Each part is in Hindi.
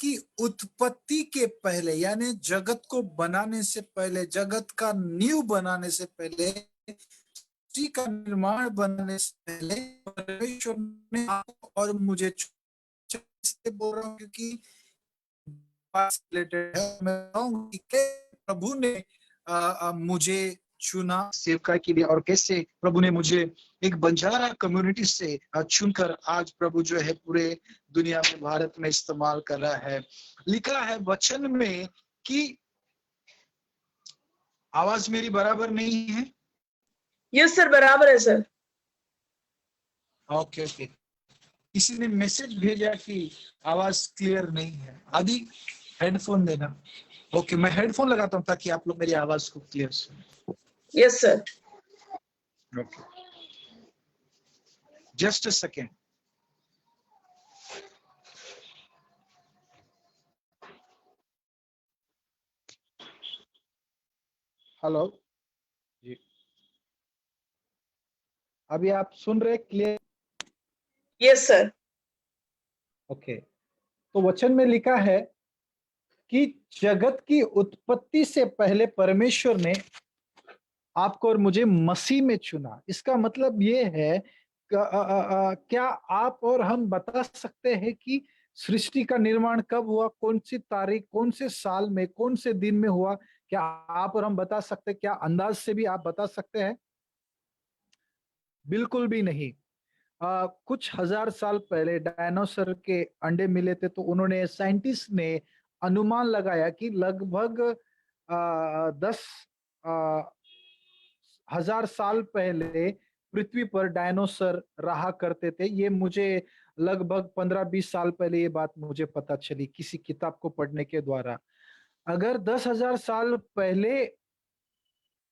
की उत्पत्ति के पहले, यानी जगत को बनाने से पहले, जगत का नींव बनाने से पहले, सृष्टि का निर्माण बनाने से पहले परमेश्वर ने आपको और मुझे इसलिए बोल रहा हूँ क्योंकि रिलेटेड है। मैं कहूँगा कि कैसे प्रभु ने मुझे चुना सेवकाई के लिए, और कैसे प्रभु ने मुझे एक बंजारा कम्युनिटी से चुनकर आज प्रभु जो है पूरे दुनिया में, भारत में इस्तेमाल कर रहा है। लिखा है वचन में कि आवाज मेरी बराबर नहीं है? यस सर, बराबर है सर। Okay okay. किसी ने मैसेज भेजा कि आवाज क्लियर नहीं है। आदि हेडफोन देना। ओके, मैं हेडफोन लगाता हूँ ताकि आप लोग मेरी आवाज को क्लियर सुने। Yes sir. Okay, just a second. Hello ji, अभी आप सुन रहे क्लियर? Yes sir. ओके, तो वचन में लिखा है कि जगत की उत्पत्ति से पहले परमेश्वर ने आपको और मुझे मसीह में चुना। इसका मतलब ये है क्या आप और हम बता सकते हैं कि सृष्टि का निर्माण कब हुआ, कौन सी तारीख, कौन से साल में, कौन से दिन में हुआ? क्या आप और हम बता सकते हैं? क्या अंदाज से भी आप बता सकते हैं? बिल्कुल भी नहीं। कुछ हजार साल पहले डायनासोर के अंडे मिले थे, तो उन्होंने, साइंटिस्ट ने अनुमान लगाया कि लगभग 10 हजार साल पहले पृथ्वी पर डायनासोर रहा करते थे। ये मुझे लगभग 15-20 साल पहले ये बात मुझे पता चली किसी किताब को पढ़ने के द्वारा। अगर 10,000 साल पहले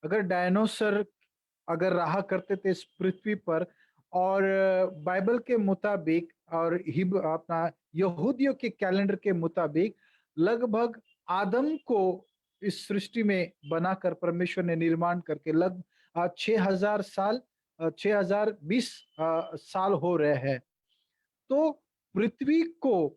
अगर डायनासोर अगर रहा करते थे इस पृथ्वी पर, और बाइबल के मुताबिक और हिब अपना यहूदियों के कैलेंडर के मुताबिक लगभग आदम को इस सृष्टि में बनाकर परमेश्वर ने निर्माण करके 6,000 साल, 6,020 साल हो रहे हैं। तो पृथ्वी को,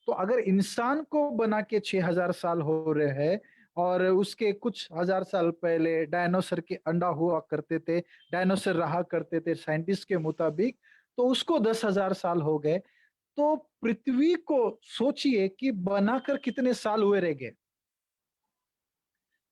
तो अगर इंसान को बना के 6,000 साल हो रहे हैं, और उसके कुछ हजार साल पहले डायनासोर के अंडा हुआ करते थे, डायनासोर रहा करते थे साइंटिस्ट के मुताबिक, तो उसको 10,000 साल हो गए। तो पृथ्वी को सोचिए कि बनाकर कितने साल हुए रह गए।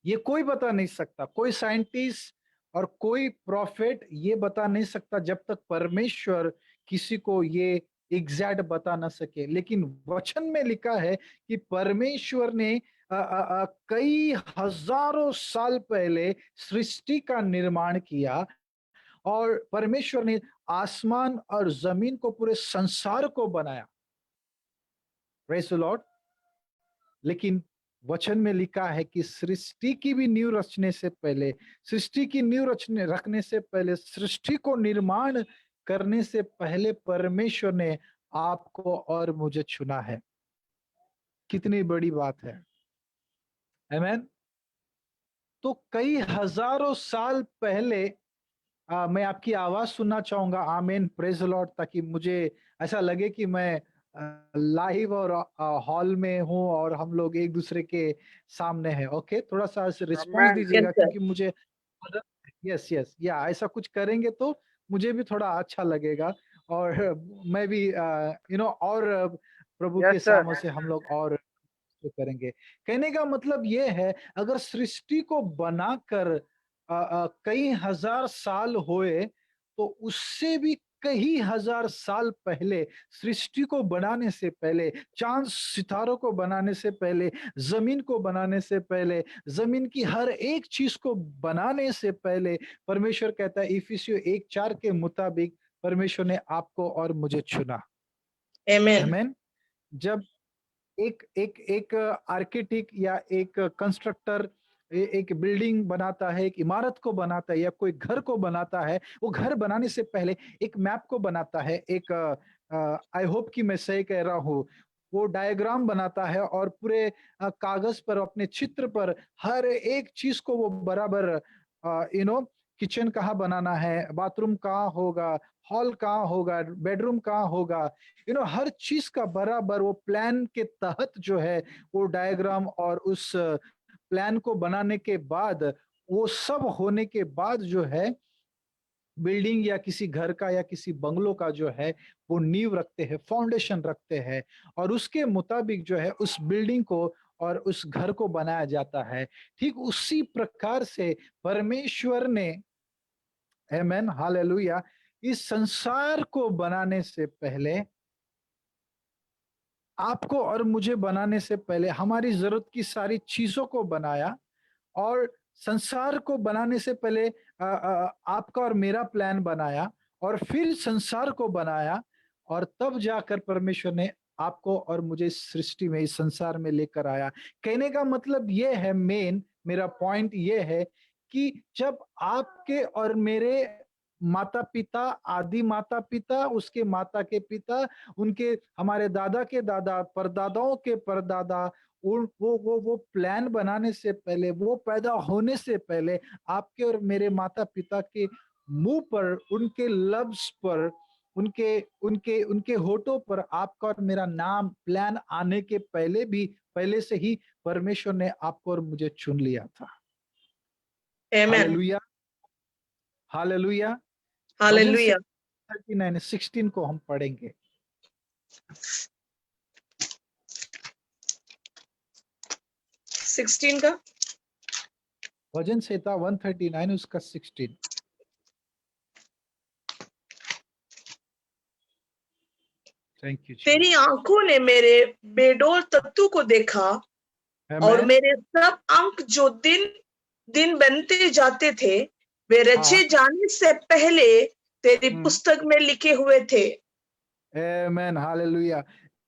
ये कोई बता नहीं सकता, कोई साइंटिस्ट और कोई प्रॉफिट ये बता नहीं सकता जब तक परमेश्वर किसी को ये एग्जैक्ट बता ना सके। लेकिन वचन में लिखा है कि परमेश्वर ने कई हजारों साल पहले सृष्टि का निर्माण किया, और परमेश्वर ने आसमान और जमीन को, पूरे संसार को बनाया। Praise the Lord. लेकिन वचन में लिखा है कि सृष्टि की भी नींव रचने से पहले, सृष्टि की नींव रचने रखने से पहले, सृष्टि को निर्माण करने से पहले परमेश्वर ने आपको और मुझे चुना है। कितनी बड़ी बात है। आमीन। तो कई हजारों साल पहले मैं आपकी आवाज सुनना चाहूंगा। आमीन, प्रेज लॉर्ड, ताकि मुझे ऐसा लगे कि मैं लाइव और हॉल में हूँ और हम लोग एक दूसरे के सामने हैं। ओके, थोड़ा सा रिस्पॉन्स आमेन। यस दीजिएगा, सर। क्योंकि मुझे यस यस या ऐसा कुछ करेंगे तो मुझे भी थोड़ा अच्छा लगेगा, और मैं भी और प्रभु के यस सर। सामों से हम लोग और तो करेंगे। कहने का मतलब ये है, अगर सृष्टि को बनाकर कई हजार साल हुए, तो उससे भी कई हजार साल पहले, सृष्टि को बनाने से पहले, चांद सितारों को बनाने से पहले, जमीन को बनाने से पहले, जमीन की हर एक चीज को बनाने से पहले, परमेश्वर कहता है इफिसियों 1:4 के मुताबिक, परमेश्वर ने आपको और मुझे चुना। आमेन। आमीन। जब एक एक एक आर्किटेक्ट या एक कंस्ट्रक्टर एक बिल्डिंग बनाता है, एक इमारत को बनाता है या कोई घर को बनाता है, वो घर बनाने से पहले एक मैप को बनाता है। एक आई होप कि मैं सही कह रहा हूँ, वो डायग्राम बनाता है और पूरे कागज पर, अपने चित्र पर हर एक चीज को वो बराबर किचन कहाँ बनाना है, बाथरूम कहाँ होगा, हॉल कहाँ होगा, बेडरूम कहाँ होगा, हर चीज का बराबर वो प्लान के तहत जो है वो डायग्राम और उस प्लान को बनाने के बाद, वो सब होने के बाद जो है बिल्डिंग या किसी घर का या किसी बंगलो का जो है वो नींव रखते हैं, फाउंडेशन रखते हैं, और उसके मुताबिक जो है उस बिल्डिंग को और उस घर को बनाया जाता है। ठीक उसी प्रकार से परमेश्वर ने, आमेन, हालेलुया, इस संसार को बनाने से पहले, आपको और मुझे बनाने से पहले हमारी जरूरत की सारी चीजों को बनाया, और संसार को बनाने से पहले आपका और मेरा प्लान बनाया, और फिर संसार को बनाया, और तब जाकर परमेश्वर ने आपको और मुझे इस सृष्टि में, इस संसार में लेकर आया। कहने का मतलब ये है, मेरा पॉइंट ये है कि जब आपके और मेरे माता पिता, आदि माता पिता, उसके माता के पिता, उनके, हमारे दादा के दादा, परदादाओं के परदादा, वो प्लान बनाने से पहले, वो पैदा होने से पहले, आपके और मेरे माता पिता के मुंह पर, उनके लब्स पर, उनके उनके उनके होठों पर आपका और मेरा नाम, प्लान आने के पहले भी, पहले से ही परमेश्वर ने आपको और मुझे चुन लिया था। Amen. Hallelujah, hallelujah. भजन से Hallelujah. 16 को हम पढ़ेंगे। 16 का भजन संहिता 139 उसका 16। थैंक यू जी। तेरी आंखों ने मेरे बेडौल तत्व को देखा, और आमेन। मेरे सब अंक जो दिन दिन बनते जाते थे, वे रचे जाने से पहले तेरी पुस्तक में लिखे हुए थे। आमेन, हालेलुया।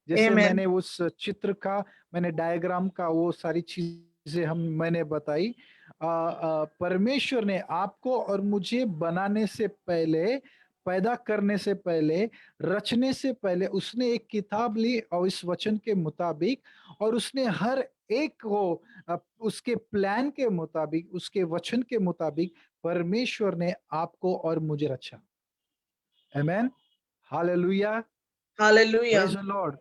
जैसे Amen. मैंने उस चित्र का, मैंने डायग्राम का वो सारी चीजें मैंने बताई। परमेश्वर ने आपको और मुझे बनाने से पहले, पैदा करने से पहले, रचने से पहले उसने एक किताब ली, और इस वचन के मुताबिक, और उसने हर एक को उसके प्लान के मुताबिक, उसके वचन के मुताबिक परमेश्वर ने आपको और मुझे रचा। Amen, hallelujah, Hallelujah. Praise the Lord.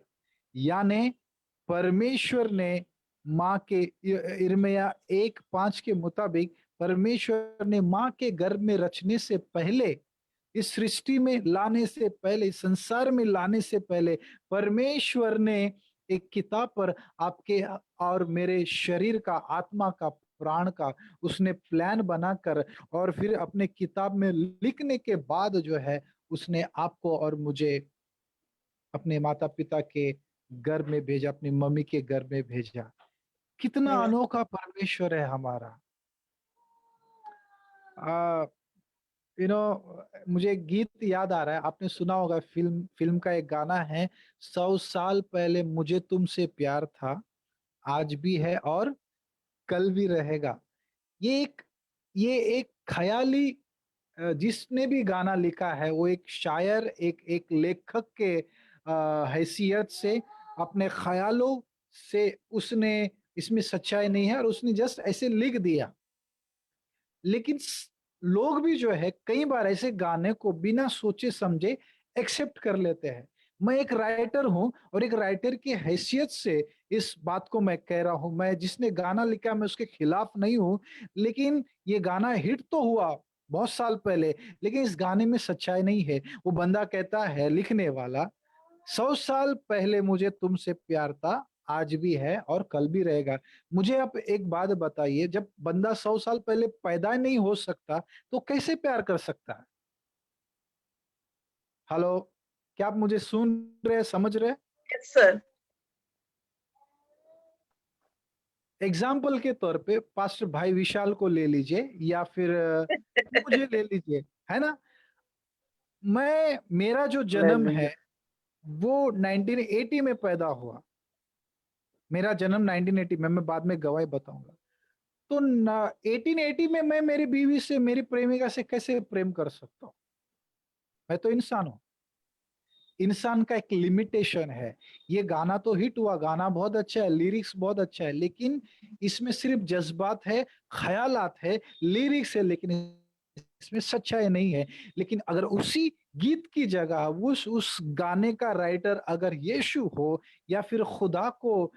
यानी परमेश्वर ने माँ के, यिर्मयाह 1:5 के मुताबिक, परमेश्वर ने माँ के गर्भ में रचने से पहले, इस सृष्टि में लाने से पहले, इस संसार में लाने से पहले, परमेश्वर ने एक किताब पर आपके और मेरे शरीर का, आत्मा का, प्राण का उसने प्लान बनाकर, और फिर अपने किताब में लिखने के बाद जो है उसने आपको और मुझे अपने माता-पिता के गर्भ में भेजा, अपनी मम्मी के गर्भ में भेजा। कितना Amen. अनोखा परमेश्वर है हमारा। अ, मुझे एक गीत याद आ रहा है, आपने सुना होगा, फ़िल्म फ़िल्म का एक गाना है, 100 साल पहले मुझे तुमसे प्यार था, आज भी है और कल भी रहेगा। ये एक ये एक ख़याली, जिसने भी गाना लिखा है वो एक शायर, एक लेखक के हैसियत से, अपने ख़यालों से उसने, इसमें सच्चाई नहीं है और उसने जस्ट ऐसे लिख दिया। लेकिन लोग भी जो है कई बार ऐसे गाने को बिना सोचे समझे एक्सेप्ट कर लेते हैं। मैं एक राइटर हूँ, और एक राइटर की हैसियत से इस बात को मैं कह रहा हूँ। मैं, जिसने गाना लिखा, मैं उसके खिलाफ नहीं हूँ, लेकिन ये गाना हिट तो हुआ बहुत साल पहले, लेकिन इस गाने में सच्चाई नहीं है। वो बंदा कहता है, लिखने वाला, 100 साल पहले मुझे तुमसे प्यार था, आज भी है और कल भी रहेगा। मुझे आप एक बात बताइए, जब बंदा 100 साल पहले पैदा नहीं हो सकता, तो कैसे प्यार कर सकता है? हेलो, क्या आप मुझे सुन रहे हैं, समझ रहे हैं? Yes, sir. एग्जाम्पल के तौर पे पास्टर भाई विशाल को ले लीजिए, या फिर मुझे ले लीजिए, है ना? मेरा जो जन्म है, Hallelujah. वो 1980 में पैदा हुआ। मेरा जन्म 1980 में, मैं बाद में गवाही बताऊँगा। तो ना 1880 में मैं मेरी बीवी से, मेरी प्रेमिका से कैसे प्रेम कर सकता हूँ? मैं तो इंसान हूँ। इंसान का एक लिमिटेशन है। ये गाना तो हिट हुआ, गाना बहुत अच्छा है, लिरिक्स बहुत अच्छा है, लेकिन इसमें सिर्फ जज़्बात है, ख़यालात है, लिरिक्स है, लेकिन इसमें सच्चाई नहीं है। लेकिन अगर उसी गीत की जगह उस गाने का राइटर अगर यीशु हो या फिर खुदा को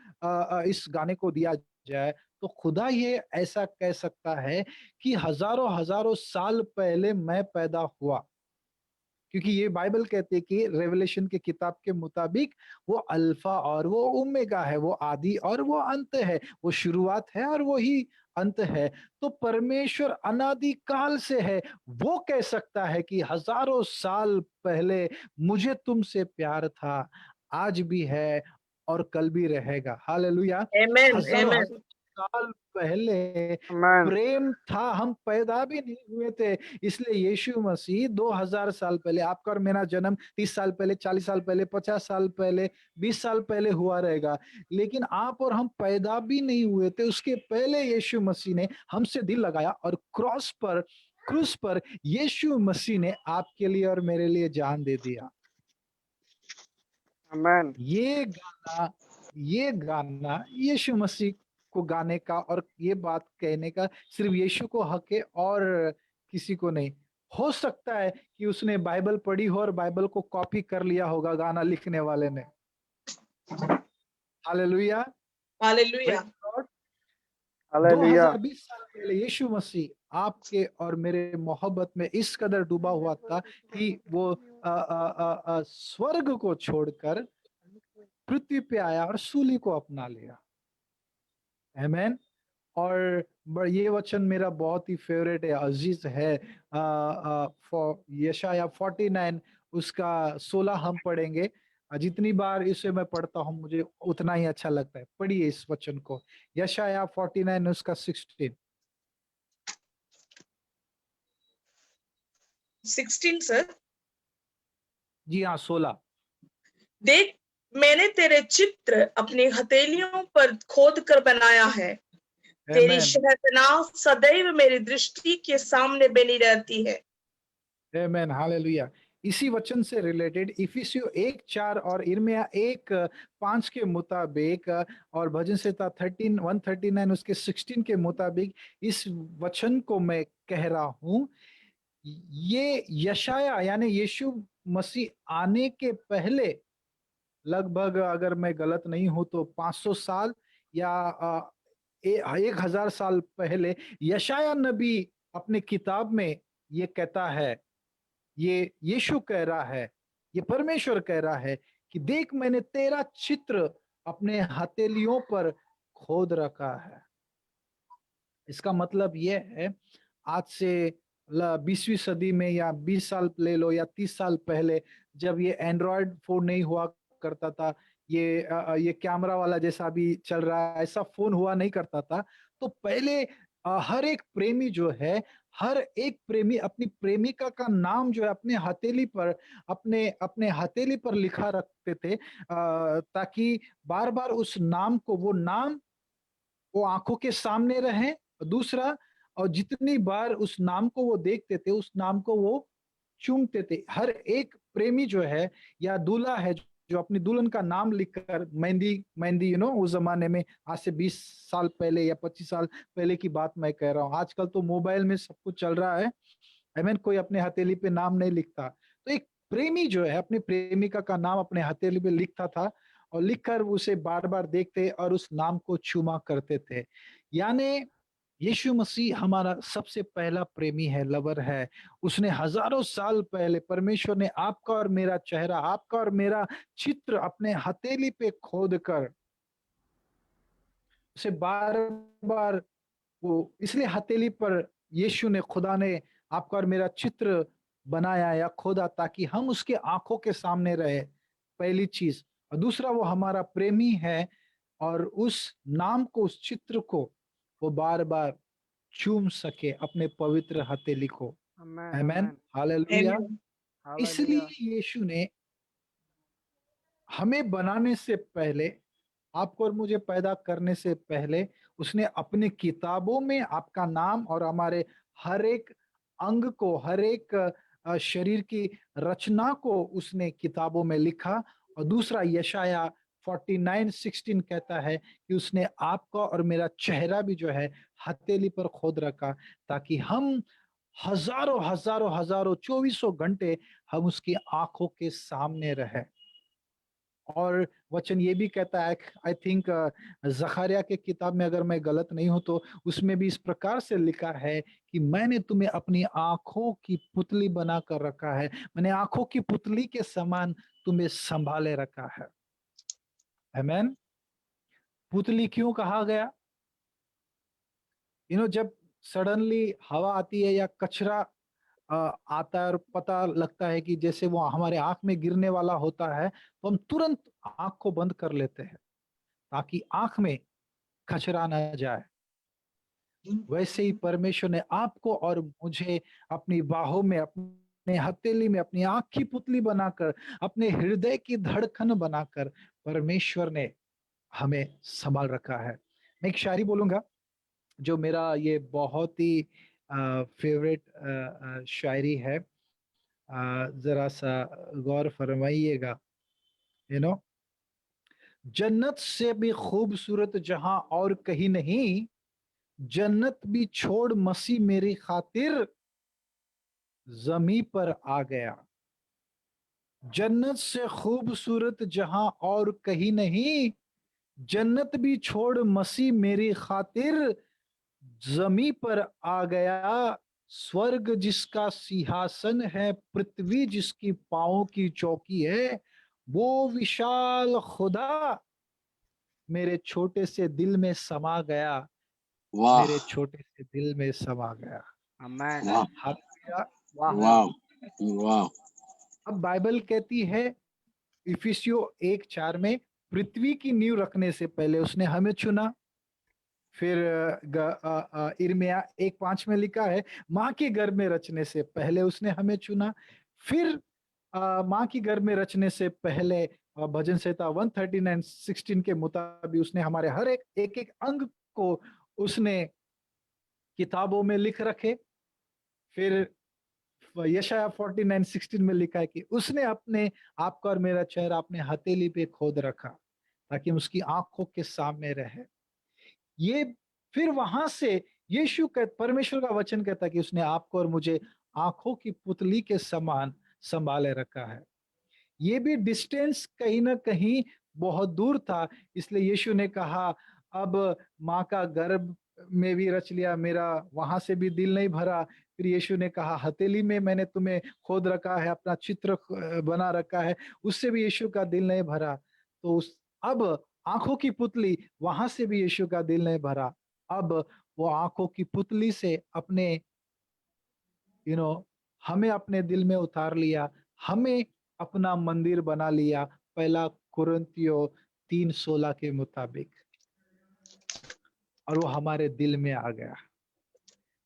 इस गाने को दिया जाए, तो खुदा ये ऐसा कह सकता है कि हज़ारों-हज़ारों साल पहले मैं पैदा हुआ। क्योंकि ये बाइबल कहती है कि रेवलेशन की किताब के मुताबिक वो अल्फा और वो ओमेगा है, वो आदि और वो अंत है, वो शुरुआत है और वो ही अंत है। तो परमेश्वर अनादि काल से है, वो कह सकता है कि हजारों साल पहले मुझे तुमसे प्यार था, आज भी है और कल भी रहेगा। हालेलुया! Amen. हजारों Amen. हजारों साल पहले Amen. प्रेम था, हम पैदा भी नहीं हुए थे। इसलिए यीशु मसीह 2000 साल पहले, आपका और मेरा जन्म 30 साल पहले, 40 साल पहले, 50 साल पहले, 20 साल पहले हुआ रहेगा। लेकिन आप और हम पैदा भी नहीं हुए थे, उसके पहले यीशु मसीह ने हमसे दिल लगाया और क्रूस पर यीशु मसीह ने आपके लिए और मेरे लिए जान दे दिया। Amen. ये गाना यीशु मसीह को गाने का और ये बात कहने का सिर्फ यीशु को हक है और किसी को नहीं। हो सकता है कि उसने बाइबल पढ़ी हो और बाइबल को कॉपी कर लिया होगा गाना लिखने वाले ने। Hallelujah! Praise Hallelujah. God. Hallelujah. 2020 साल पहले यीशु मसीह आपके और मेरे मोहब्बत में इस कदर डूबा हुआ था कि वो स्वर्ग को छोड़कर पृथ्वी पे आया और सूली को अपना लिया। आमेन। और ये वचन मेरा बहुत ही फेवरेट है, अजीज है। फॉर यशाया 49 उसका 16 हम पढ़ेंगे। जितनी बार इसे मैं पढ़ता हूँ मुझे उतना ही अच्छा लगता है। पढ़िए इस वचन को, यशाया 49 उसका 16। 16, sir. जी हाँ, 16। देख, मैंने तेरे चित्र अपनी हथेलियों पर खोद कर बनाया है। तेरी आमेन, शहनाई सदैव मेरी दृष्टि के सामने बनी रहती है। Amen, hallelujah. इसी वचन से रिलेटेड इफिसियों 1:4 और यिर्मयाह 1:5 के मुताबिक और भजन संहिता 139 उसके 16 के मुताबिक इस वचन को मैं कह रहा हूँ। ये यशाया यानी यीशु मसीह आने के पहले लगभग, अगर मैं गलत नहीं हूं तो 500 साल या 1000 साल पहले यशाया नबी अपने किताब में ये कहता है, ये यीशु कह रहा है, ये परमेश्वर कह रहा है कि देख मैंने तेरा चित्र अपने हथेलियों पर खोद रखा है। इसका मतलब ये है, आज से 20वीं सदी में या 20 साल ले लो या 30 साल पहले, जब ये एंड्रॉयड फोन नहीं हुआ करता था, ये कैमरा वाला जैसा अभी चल रहा है ऐसा फोन हुआ नहीं करता था। तो पहले हर एक प्रेमी जो है, हर एक प्रेमी अपनी प्रेमिका का नाम जो है अपने हथेली पर, अपने अपने हथेली पर लिखा रखते थे, ताकि बार बार उस नाम को, वो नाम वो आँखों के सामने रहे। दूसरा, और जितनी बार उस नाम को वो देखते थे, उस नाम को वो चूमते थे। हर एक प्रेमी जो है या दूल्हा है जो अपनी दुल्हन का नाम लिखकर मेहंदी मेहंदी उस ज़माने में, आज से 20 साल पहले या 25 साल पहले की बात मैं कह रहा हूँ। आजकल तो मोबाइल में सब कुछ चल रहा है। कोई अपने हथेली पे नाम नहीं लिखता। तो एक प्रेमी जो है अपनी प्रेमिका का नाम अपने हथेली पे लिखता था और लिखकर उसे बार-बार देखते और उस नाम को चूमा करते थे। यानी यीशु मसीह हमारा सबसे पहला प्रेमी है, लवर है। उसने हज़ारों साल पहले परमेश्वर ने आपका और मेरा चेहरा, आपका और मेरा चित्र अपने हथेली पे खोद कर उसे बार-बार, वो इसलिए हथेली पर यीशु ने, खुदा ने आपका और मेरा चित्र बनाया या खोदा ताकि हम उसके आँखों के सामने रहे, पहली चीज़। और दूसरा, वो हमारा प्रेमी है और उस नाम को, उस चित्र को वो बार-बार चूम सके अपने पवित्र हथेली को। Amen. आमेन, Amen. हालेलुया। Amen. Hallelujah. इसलिए यीशु ने हमें बनाने से पहले, आपको और मुझे पैदा करने से पहले, उसने अपनी किताबों में आपका नाम और हमारे हर एक अंग को, हर एक शरीर की रचना को उसने किताबों में लिखा। और दूसरा, यशाया 49:16 कहता है कि उसने आपका और मेरा चेहरा भी जो है हथेली पर खोद रखा, ताकि हम हजारों हजारों हजारों चौबीसों घंटे हम उसकी आंखों के सामने रहे। और वचन ये भी कहता है, आई थिंक जकरिया के किताब में, अगर मैं गलत नहीं हूं तो उसमें भी इस प्रकार से लिखा है कि मैंने तुम्हें अपनी आंखों की पुतली बना कर रखा है, मैंने आंखों की पुतली के समान तुम्हें संभाले रखा है। आमेन। पुतली क्यों कहा गया? जब सडनली हवा आती है या कचरा आता है और पता लगता है कि जैसे वो हमारे आंख में गिरने वाला होता है, तो हम तुरंत आंख को बंद कर लेते हैं ताकि आंख में कचरा ना जाए। वैसे ही परमेश्वर ने आपको और मुझे अपनी बाहों में, अपने हथेली में, अपनी आंख की पुतली बनाकर, अपने हृदय की धड़कन बनाकर परमेश्वर ने हमें संभाल रखा है। मैं एक शायरी बोलूंगा जो मेरा ये बहुत ही फेवरेट शायरी है। जरा सा गौर फरमाइएगा। यू नो जन्नत से भी खूबसूरत जहां और कहीं नहीं, जन्नत भी छोड़ मसीह मेरी खातिर जमी पर आ गया। जन्नत से खूबसूरत जहां और कहीं नहीं, जन्नत भी छोड़ मसीह मेरी खातिर जमी पर आ गया। स्वर्ग जिसका सिंहासन है, पृथ्वी जिसकी पांवों की चौकी है, वो विशाल खुदा मेरे छोटे से दिल में समा गया। वाह मेरे छोटे से दिल में समा गया। Amen. वाह हालेलुया। वाह वाह वाह अब बाइबल कहती है इफिसियो 1:4 में, पृथ्वी की नींव रखने से पहले उसने हमें चुना। फिर इर्मिया 1:5 में लिखा है, माँ के गर्भ में रचने से पहले उसने हमें चुना। फिर माँ की गर्भ में रचने से पहले भजन संहिता 139:16 के मुताबिक उसने हमारे हर एक एक अंग को उसने किताबों में लिख रखे। फिर यशाया 49:16 में लिखा है कि उसने अपने आपका और मेरा चेहरा अपने हथेली पे खोद रखा ताकि हम उसकी आंखों के सामने रहे। ये फिर वहां से परमेश्वर का वचन कहता है कि उसने आपको और मुझे आंखों की पुतली के समान संभाले रखा है। ये भी डिस्टेंस कहीं ना कहीं बहुत दूर था, इसलिए यीशु ने कहा, अब माँ का गर्भ में भी रच लिया, मेरा वहां से भी दिल नहीं भरा। फिर यीशु ने कहा, हथेली में मैंने तुम्हें खोद रखा है, अपना चित्र बना रखा है, उससे भी यीशु का दिल नहीं भरा। तो अब आंखों की पुतली, वहां से भी यीशु का दिल नहीं भरा। अब वो आंखों की पुतली से अपने यू नो हमें अपने दिल में उतार लिया, हमें अपना मंदिर बना लिया, पहला कुरिन्थियों 3:16 के मुताबिक। और वो हमारे दिल में आ गया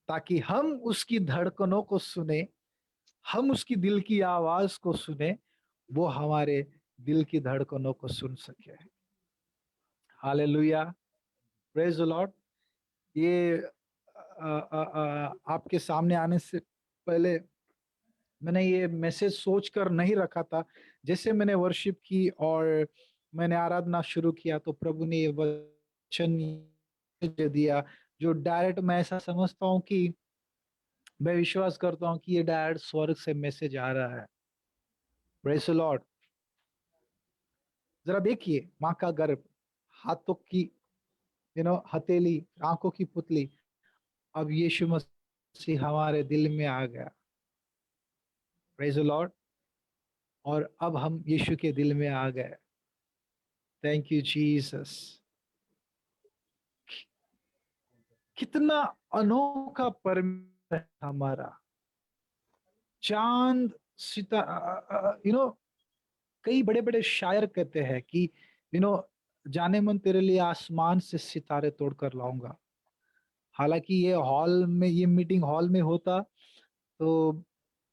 ताकि हम उसकी धड़कनों को सुने, हम उसकी दिल की आवाज को सुने, वो हमारे दिल की धड़कनों को सुन सके। Hallelujah, praise the Lord. ये आपके सामने आने से पहले मैंने ये मैसेज सोच कर नहीं रखा था। जैसे मैंने वर्शिप की और मैंने आराधना शुरू किया, तो प्रभु ने ये वचन मुझे दिया जो डायरेक्ट, मैं ऐसा समझता हूँ कि मैं विश्वास करता हूँ कि ये डायरेक्ट स्वर्ग से मैसेज आ रहा है। Praise the Lord. जरा देखिए, माँ का गर्भ, हाथों की हथेली, आंखों की पुतली, अब यीशु मसीह हमारे दिल में आ गया। Praise the Lord. और अब हम यीशु के दिल में आ गए। Thank you Jesus. कितना अनोखा परमेश्वर है हमारा। चांद सितारा, कई बड़े बड़े शायर कहते हैं कि जाने मन तेरे लिए आसमान से सितारे तोड़कर लाऊंगा। हालांकि ये मीटिंग हॉल में होता तो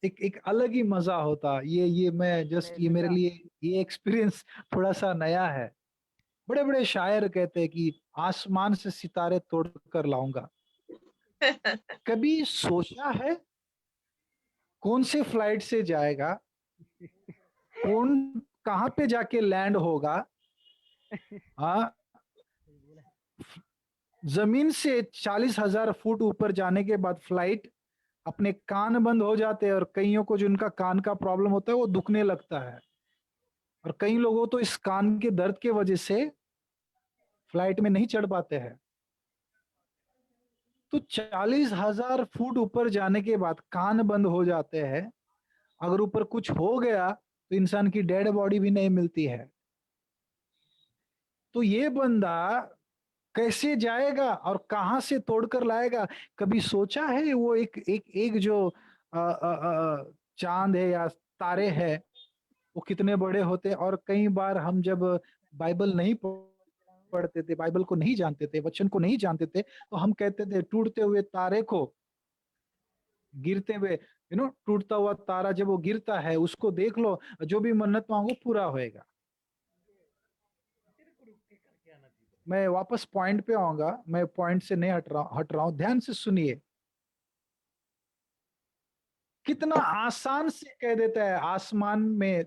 एक एक अलग ही मजा होता। ये मैं जस्ट, ये मेरे लिए ये एक्सपीरियंस थोड़ा सा नया है। बड़े बड़े शायर कहते हैं कि आसमान से सितारे तोड़ कर लाऊंगा। कभी सोचा है कौन से फ्लाइट से जाएगा, कौन कहां पे जाके लैंड होगा? हाँ, जमीन से 40,000 फुट ऊपर जाने के बाद फ्लाइट अपने कान बंद हो जाते हैं, और कईयों को जिनका कान का प्रॉब्लम होता है वो दुखने लगता है, और कई लोगों तो इस कान के दर्द के वजह से फ्लाइट में नहीं चढ़ पाते हैं। तो 40,000 फुट ऊपर जाने के बाद कान बंद हो जाते हैं। अगर ऊपर कुछ हो गया तो इंसान की डेड बॉडी भी नहीं मिलती है। तो ये बंदा कैसे जाएगा और कहां से तोड़कर लाएगा? कभी सोचा है वो एक एक एक जो चांद है या तारे है, वो कितने बड़े होते? और कई बार हम जब बाइबल नहीं पढ़ते थे, बाइबल को नहीं जानते थे, वचन को नहीं जानते थे, तो हम कहते थे टूटते हुए तारे को, गिरते हुए टूटता हुआ तारा जब वो गिरता है उसको देख लो, जो भी मन्नत मांगो पूरा होएगा। मैं वापस पॉइंट पे आऊंगा, मैं पॉइंट से नहीं हट रहा हूं, ध्यान से सुनिए। कितना आसान से कह देता है आसमान में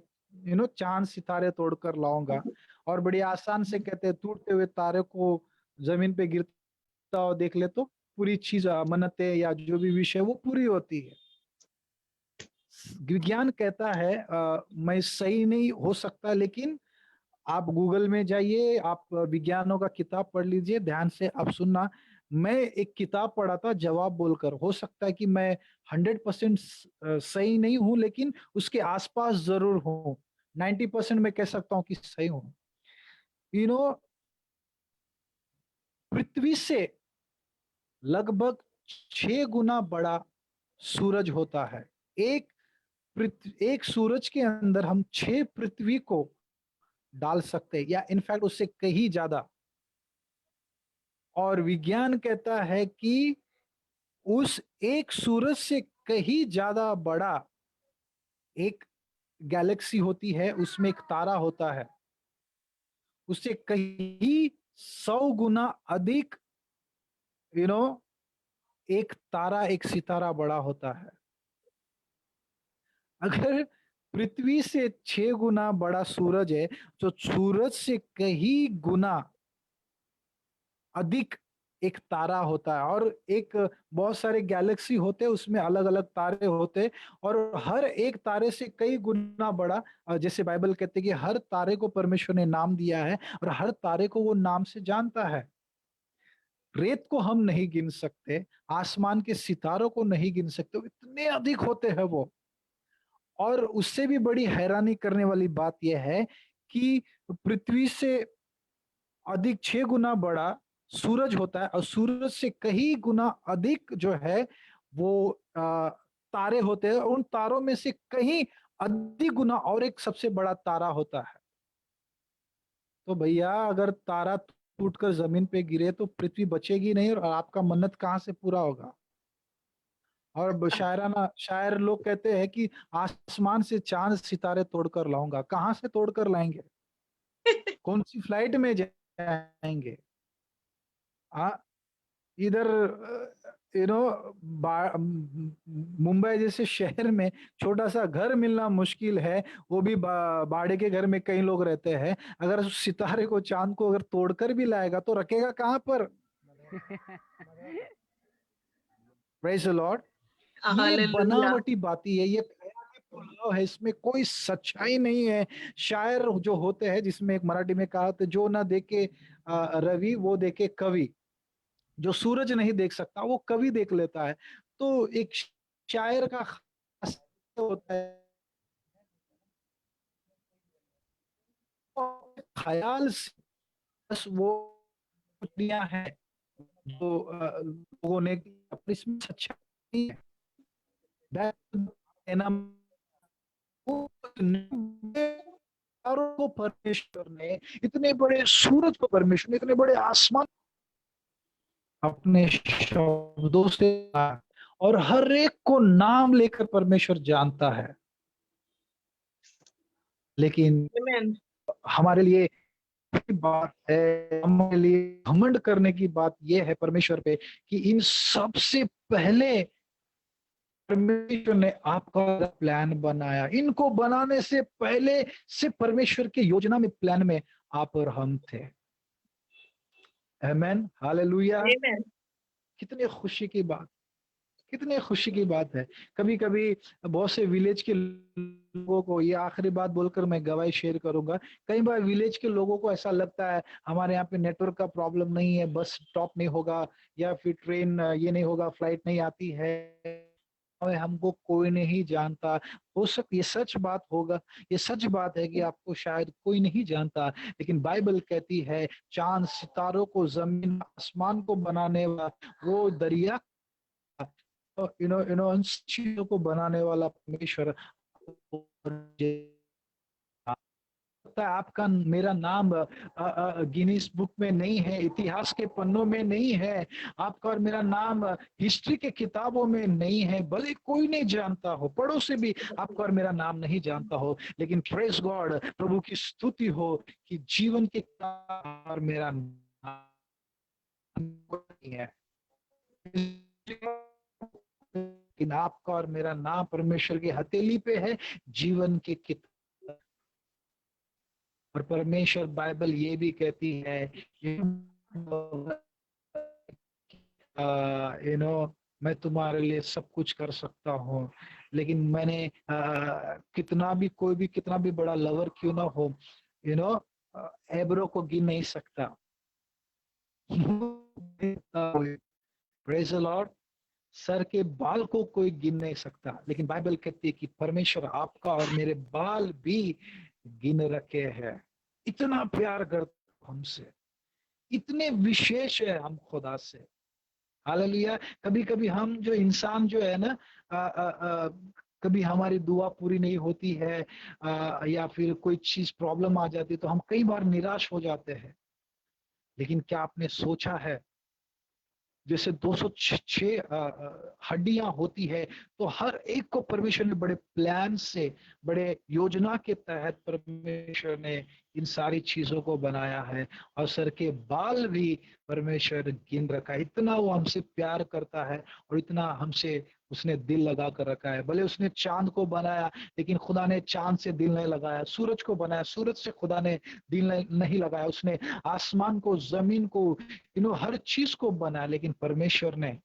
चांद सितारे तोड़कर लाऊंगा, और बड़ी आसान से कहते हैं टूटते हुए तारे को जमीन पे गिरता हुआ देख ले तो पूरी चीज, मन्नतें या जो भी विषय वो पूरी होती है। विज्ञान कहता है मैं सही नहीं हो सकता, लेकिन आप गूगल में जाइए, आप विज्ञानों का किताब पढ़ लीजिए, ध्यान से आप सुनना। मैं एक किताब पढ़ा था जवाब बोलकर, हो सकता है कि मैं 100% सही नहीं हूं, लेकिन उसके आसपास जरूर हूं। 90% मैं कह सकता हूं कि सही हूं। यू नो पृथ्वी से लगभग 6 गुना बड़ा सूरज होता है। एक एक सूरज के अंदर हम 6 पृथ्वी को डाल सकते हैं, या इनफैक्ट उससे कहीं ज्यादा। और विज्ञान कहता है कि उस एक सूरज से कहीं ज्यादा बड़ा एक गैलेक्सी होती है, उसमें एक तारा होता है, उससे कहीं 100 गुना अधिक यू नो एक तारा, एक सितारा बड़ा होता है। अगर पृथ्वी से 6 गुना बड़ा सूरज है, तो सूरज से कहीं गुना अधिक एक तारा होता है, और एक बहुत सारे गैलेक्सी होते हैं, उसमें अलग अलग तारे होते हैं, और हर एक तारे से कई गुना बड़ा। जैसे बाइबल कहते हैं कि हर तारे को परमेश्वर ने नाम दिया है, और हर तारे को वो नाम से जानता है। रेत को हम नहीं गिन सकते, आसमान के सितारों को नहीं गिन सकते, इतने अधिक होते हैं वो। और उससे भी बड़ी हैरानी करने वाली बात यह है कि पृथ्वी से अधिक 6 गुना बड़ा सूरज होता है, और सूरज से कहीं गुना अधिक जो है वो तारे होते हैं, और उन तारों में से कहीं अधिक गुना और एक सबसे बड़ा तारा होता है। तो भैया अगर तारा टूटकर जमीन पे गिरे तो पृथ्वी बचेगी नहीं, और आपका मन्नत कहाँ से पूरा होगा? और शायर लोग कहते हैं कि आसमान से चांद सितारे तोड़कर लाऊंगा। कहाँ से तोड़कर लाएंगे? कौन सी फ्लाइट में जाएंगे? हाँ, इधर मुंबई जैसे शहर में छोटा सा घर मिलना मुश्किल है, वो भी भाड़े के घर में कई लोग रहते हैं। अगर उस सितारे को, चांद को अगर तोड़कर भी लाएगा तो रखेगा कहाँ पर? Praise the Lord. ये हालेलुया। बनावटी बाती है, ये पुलाव है, इसमें कोई सच्चाई नहीं है। शायर जो होते हैं, जिसमें एक मराठी में कहा था, जो ना देखे रवि वो देखे कवि। जो सूरज नहीं देख सकता वो कवि देख लेता है। तो एक शायर का खास होता है, और ख्याल से बस वो दुनिया है जो लोगों ने अपनी, इसमें सच्चाई है। That- को परमेश्वर ने, इतने बड़े सूरज को परमेश्वर ने, इतने बड़े आसमान अपने शब्दों से, और हर एक को नाम लेकर परमेश्वर जानता है। लेकिन Amen. हमारे लिए बात है, हमारे लिए घमंड करने की बात यह है परमेश्वर पे कि इन सबसे पहले परमेश्वर ने आपका प्लान बनाया। इनको बनाने से पहले से परमेश्वर की योजना में, प्लान में आप और हम थे। आमेन, हालेलुया। Amen. कितनी खुशी की बात। कितने खुशी की बात है। कभी कभी बहुत से विलेज के लोगों को, ये आखिरी बात बोलकर मैं गवाही शेयर करूंगा, कई बार विलेज के लोगों को ऐसा लगता है हमारे यहाँ पे नेटवर्क का प्रॉब्लम नहीं है, बस स्टॉप नहीं होगा, या फिर ट्रेन ये नहीं होगा, फ्लाइट नहीं आती है, हमको कोई नहीं जानता। हो सकता ये सच बात होगा, ये सच बात है कि आपको शायद कोई नहीं जानता, लेकिन बाइबल कहती है चांद सितारों को, जमीन आसमान को बनाने वाला वो दरिया, उन चीजों को बनाने वाला परमेश्वर, लगता है आपका मेरा नाम गिनीज बुक में नहीं है, इतिहास के पन्नों में नहीं है, आपका और मेरा नाम हिस्ट्री के किताबों में नहीं है, भले कोई नहीं जानता हो, पड़ोसी भी आपका और मेरा नाम नहीं जानता हो, लेकिन प्रेज गॉड, प्रभु की स्तुति हो कि जीवन के और मेरा नाम नहीं है, लेकिन आपका और मेरा नाम परमेश्वर की हथेली पे है, जीवन के किताब। और परमेश्वर बाइबल ये भी कहती है मैं तुम्हारे लिए सब कुछ कर सकता हूँ, लेकिन मैंने कितना भी, कोई भी कितना भी बड़ा लवर क्यों ना हो, एब्रो को गिन नहीं सकता। Praise the Lord. सर के बाल को कोई गिन नहीं सकता, लेकिन बाइबल कहती है कि परमेश्वर आपका और मेरे बाल भी गिन रखे हैं। इतना प्यार करता हमसे, इतने विशेष है हम खुदा से। हालेलुया। कभी कभी हम जो इंसान जो है ना, कभी हमारी दुआ पूरी नहीं होती है, या फिर कोई चीज प्रॉब्लम आ जाती है तो हम कई बार निराश हो जाते हैं, लेकिन क्या आपने सोचा है जैसे 206 हड्डियां होती है, तो हर एक को परमेश्वर ने बड़े प्लान से, बड़े योजना के तहत परमेश्वर ने इन सारी चीजों को बनाया है, और सर के बाल भी परमेश्वर गिन रखा है। इतना वो हमसे प्यार करता है और इतना हमसे उसने दिल लगा कर रखा है। भले उसने चांद को बनाया, लेकिन खुदा ने चांद से दिल नहीं लगाया। सूरज को बनाया, सूरज से खुदा ने दिल नहीं लगाया। उसने आसमान को, जमीन को, हर चीज को बनाया, लेकिन परमेश्वर ने,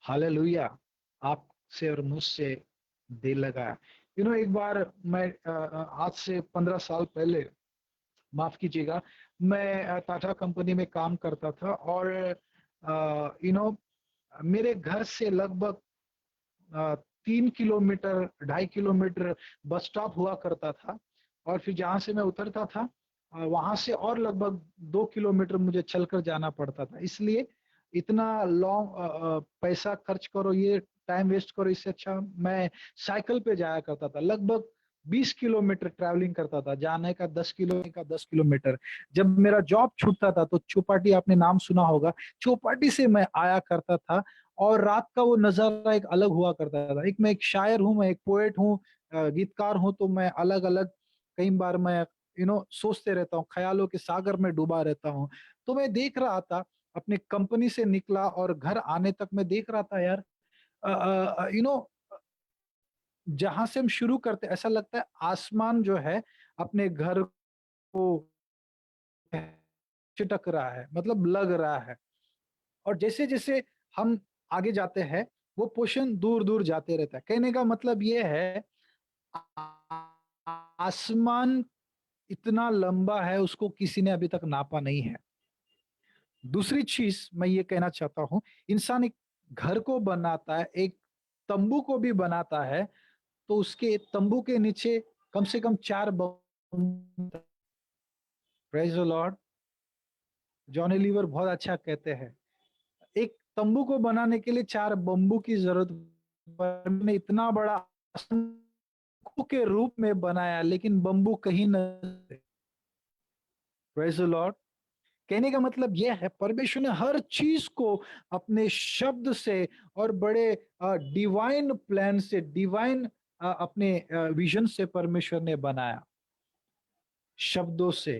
हालेलुया, आपसे और मुझसे दिल लगाया। एक बार मैं आज से 15 साल पहले, माफ कीजिएगा, मैं टाटा कंपनी में काम करता था, और मेरे घर से लगभग 3 किलोमीटर, 2.5 किलोमीटर बस स्टॉप हुआ करता था, और फिर जहां से मैं उतरता था वहां से और लगभग 2 किलोमीटर मुझे चलकर जाना पड़ता था। इसलिए इतना लॉन्ग पैसा खर्च करो, ये टाइम वेस्ट करो, इससे अच्छा मैं साइकिल पे जाया करता था। लगभग 20 किलोमीटर ट्रैवलिंग करता था, जाने का 10 किलोमीटर। जब मेरा जॉब छूटता था तो चौपाटी, आपने नाम सुना होगा, चौपाटी से मैं आया करता था, और रात का वो नजारा एक अलग हुआ करता था। मैं एक शायर हूँ, मैं एक पोएट हूँ, गीतकार हूँ, तो मैं अलग अलग, कई बार मैं सोचते रहता हूँ, ख्यालों के सागर में डूबा रहता हूँ। तो मैं देख रहा था, अपने कंपनी से निकला और घर आने तक मैं देख रहा था यार, यू नो जहां से हम शुरू करते, ऐसा लगता है आसमान जो है अपने घर को चिटक रहा है, मतलब लग रहा है। और जैसे जैसे हम आगे जाते हैं, वो पोर्शन दूर दूर जाते रहता है। कहने का मतलब ये है, आसमान इतना लंबा है, उसको किसी ने अभी तक नापा नहीं है। दूसरी चीज मैं ये कहना चाहता हूं, इंसान एक घर को बनाता है, एक तंबू को भी बनाता है, तो उसके तंबू के नीचे कम से कम 4 bomb. Praise the Lord. Johnny Lever बहुत अच्छा कहते हैं, एक तंबू को बनाने के लिए 4 बम्बू की जरूरत, पर ने इतना बड़ा तंबू के रूप में बनाया, लेकिन बम्बू कहीं न। Praise the Lord. कहने का मतलब यह है, परमेश्वर ने हर चीज को अपने शब्द से और बड़े डिवाइन प्लान से, डिवाइन अपने विजन से परमेश्वर ने बनाया, शब्दों से।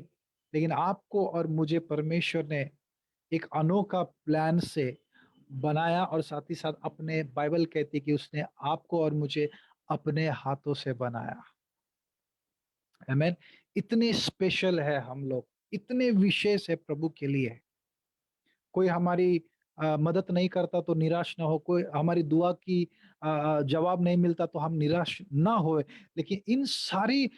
लेकिन आपको और मुझे परमेश्वर ने एक अनोखा प्लान से बनाया, और साथ ही साथ अपने, बाइबल कहती है कि उसने आपको और मुझे अपने हाथों से बनाया। आमीन। इतने स्पेशल है हम लोग, इतने विशेष है प्रभु के लिए। कोई हमारी मदद नहीं करता तो निराश ना हो, कोई हमारी दुआ की जवाब नहीं मिलता तो हम निराश ना होए। लेकिन इन सारी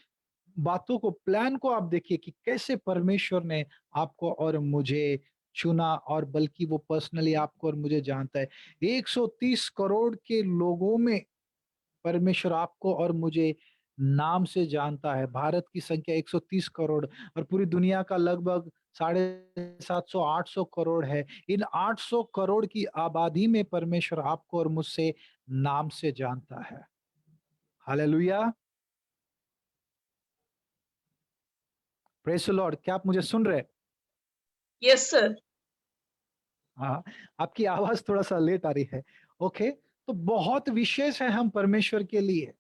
बातों को, प्लान को आप देखिए कि कैसे परमेश्वर ने आपको और मुझे चुना, और बल्कि वो पर्सनली आपको और मुझे जानता है। 130 करोड़ के लोगों में परमेश्वर आपको और मुझे नाम से जानता है। भारत की संख्या 130 करोड़ और पूरी दुनिया का लगभग साढ़े 700 800 करोड़ है। इन 800 करोड़ की आबादी में परमेश्वर आपको और मुझसे नाम से जानता है। हालेलुया! Praise the Lord! क्या आप मुझे सुन रहे हैं? Yes sir. हाँ, आपकी आवाज़ थोड़ा-सा लेट आ रही है। ओके, तो बहुत विशेष है हम परमेश्वर के लिए।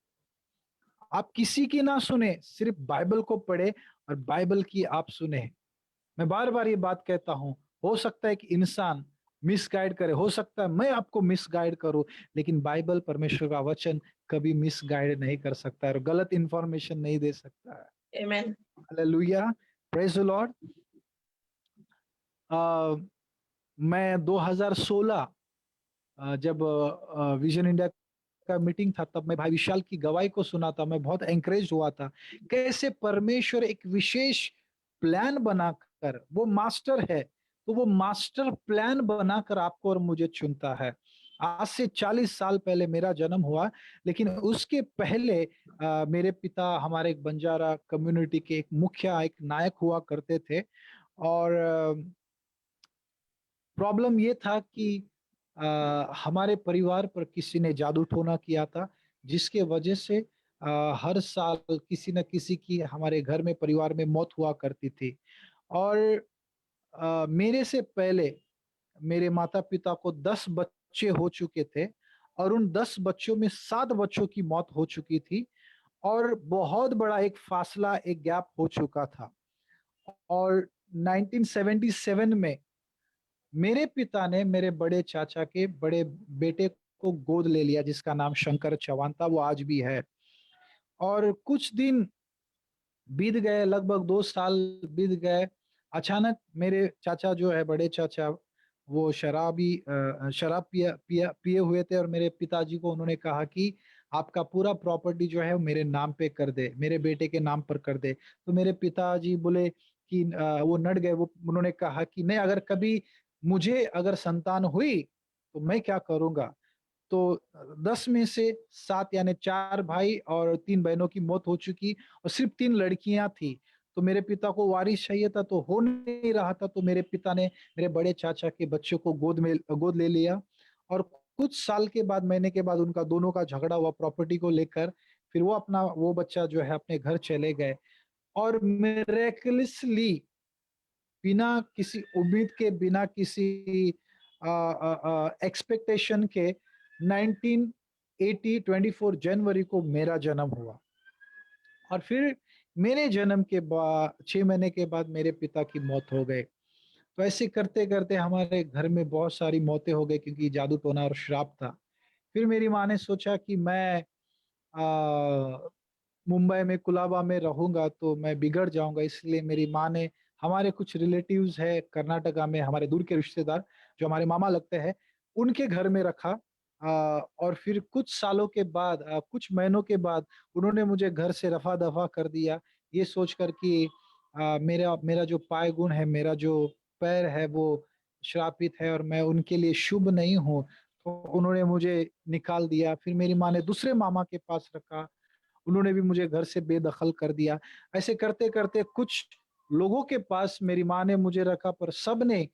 आप किसी की ना सुने, सिर्फ़ बाइबल को पढ़ें और बाइबल की आप सुनें। मैं बार-बार ये बात कहता हूँ, हो सकता है कि इंसान मिसगाइड करे, हो सकता है मैं आपको मिसगाइड करूँ, लेकिन बाइबल, परमेश्वर का वचन कभी मिसगाइड नहीं कर सकता है और गलत इन्फॉर्मेशन नहीं दे सकता है। Amen. Hallelujah! Praise the Lord! Uh, मैं 2016 जब विज़न इंडिया का मीटिंग था, तब मैं भाई विशाल की गवाही को सुना था, मैं बहुत एनकरेज हुआ था। कैसे परमेश्वर एक विशेष प्लान बनाकर, वो मास्टर है, तो वो मास्टर प्लान बनाकर आपको और मुझे चुनता है। आज से 40 साल पहले मेरा जन्म हुआ, लेकिन उसके पहले मेरे पिता हमारे एक बंजारा कम्युनिटी के एक मुखिया, एक नायक हुआ करते थे, और प्रॉब्लम ये था कि हमारे परिवार पर किसी ने जादू टोना किया था, जिसके वजह से हर साल किसी न किसी की हमारे घर में, परिवार में मौत हुआ करती थी। और मेरे से पहले मेरे माता-पिता को 10 बच्चे हो चुके थे और उन 10 बच्चों में 7 बच्चों की मौत हो चुकी थी और बहुत बड़ा एक फासला, एक गैप हो चुका था। और 1977 में मेरे पिता ने मेरे बड़े चाचा के बड़े बेटे को गोद ले लिया, जिसका नाम शंकर चौहान था, वो आज भी है। और कुछ दिन बीत गए, लगभग 2 साल बीत गए। अचानक मेरे चाचा जो है, बड़े चाचा, वो शराब पिए हुए थे और मेरे पिताजी को उन्होंने कहा कि आपका पूरा प्रॉपर्टी जो है वो मेरे नाम पे कर दे, मेरे बेटे के नाम पर कर दे। तो मेरे पिताजी बोले कि वो नड़ गए, वो उन्होंने कहा कि नहीं, अगर कभी मुझे अगर संतान हुई, तो मैं क्या करूँगा? तो 10 में से 7 यानी 4 भाई और 3 बहनों की मौत हो चुकी और सिर्फ़ 3 लड़कियाँ थी। तो मेरे पिता को वारिस चाहिए था, तो हो नहीं रहा था, तो मेरे पिता ने मेरे बड़े चाचा के बच्चों को गोद ले लिया और कुछ साल के बाद, महीने के बाद उनका दोनों का झगड़ा हुआ प्रॉपर्टी को लेकर। फिर वो बच्चा जो है अपने घर चले गए और मिरेकलसली, बिना किसी उम्मीद के, बिना किसी एक्सपेक्टेशन के, 1980 24 जनवरी को मेरा जन्म हुआ। और फिर मेरे जन्म के बाद 6 महीने के बाद मेरे पिता की मौत हो गई। तो ऐसे करते-करते हमारे घर में बहुत सारी मौतें हो गई, क्योंकि जादू टोना और श्राप था। फिर मेरी माँ ने सोचा कि मैं मुंबई में कुलाबा में रहूँगा तो मैं बिगड़ जाऊँगा, इसलिए मेरी माँ ने हमारे कुछ रिलेटिव्स है कर्नाटका में, हमारे दूर के रिश्तेदार जो हमारे मामा लगते हैं, उनके घर में रखा। और फिर कुछ सालों के बाद, कुछ महीनों के बाद उन्होंने मुझे घर से रफ़ा-दफ़ा कर दिया, ये सोचकर कि मेरा मेरा जो पाय-गुण है, मेरा जो पैर है वो श्रापित है और मैं उनके लिए शुभ नहीं हूँ, तो उन्होंने मुझे निकाल दिया। फिर मेरी माँ ने दूसरे मामा के पास रखा, उन्होंने भी मुझे घर से बेदखल कर दिया। ऐसे करते-करते कुछ लोगों के पास मेरी माँ ने मुझे रखा, पर सबने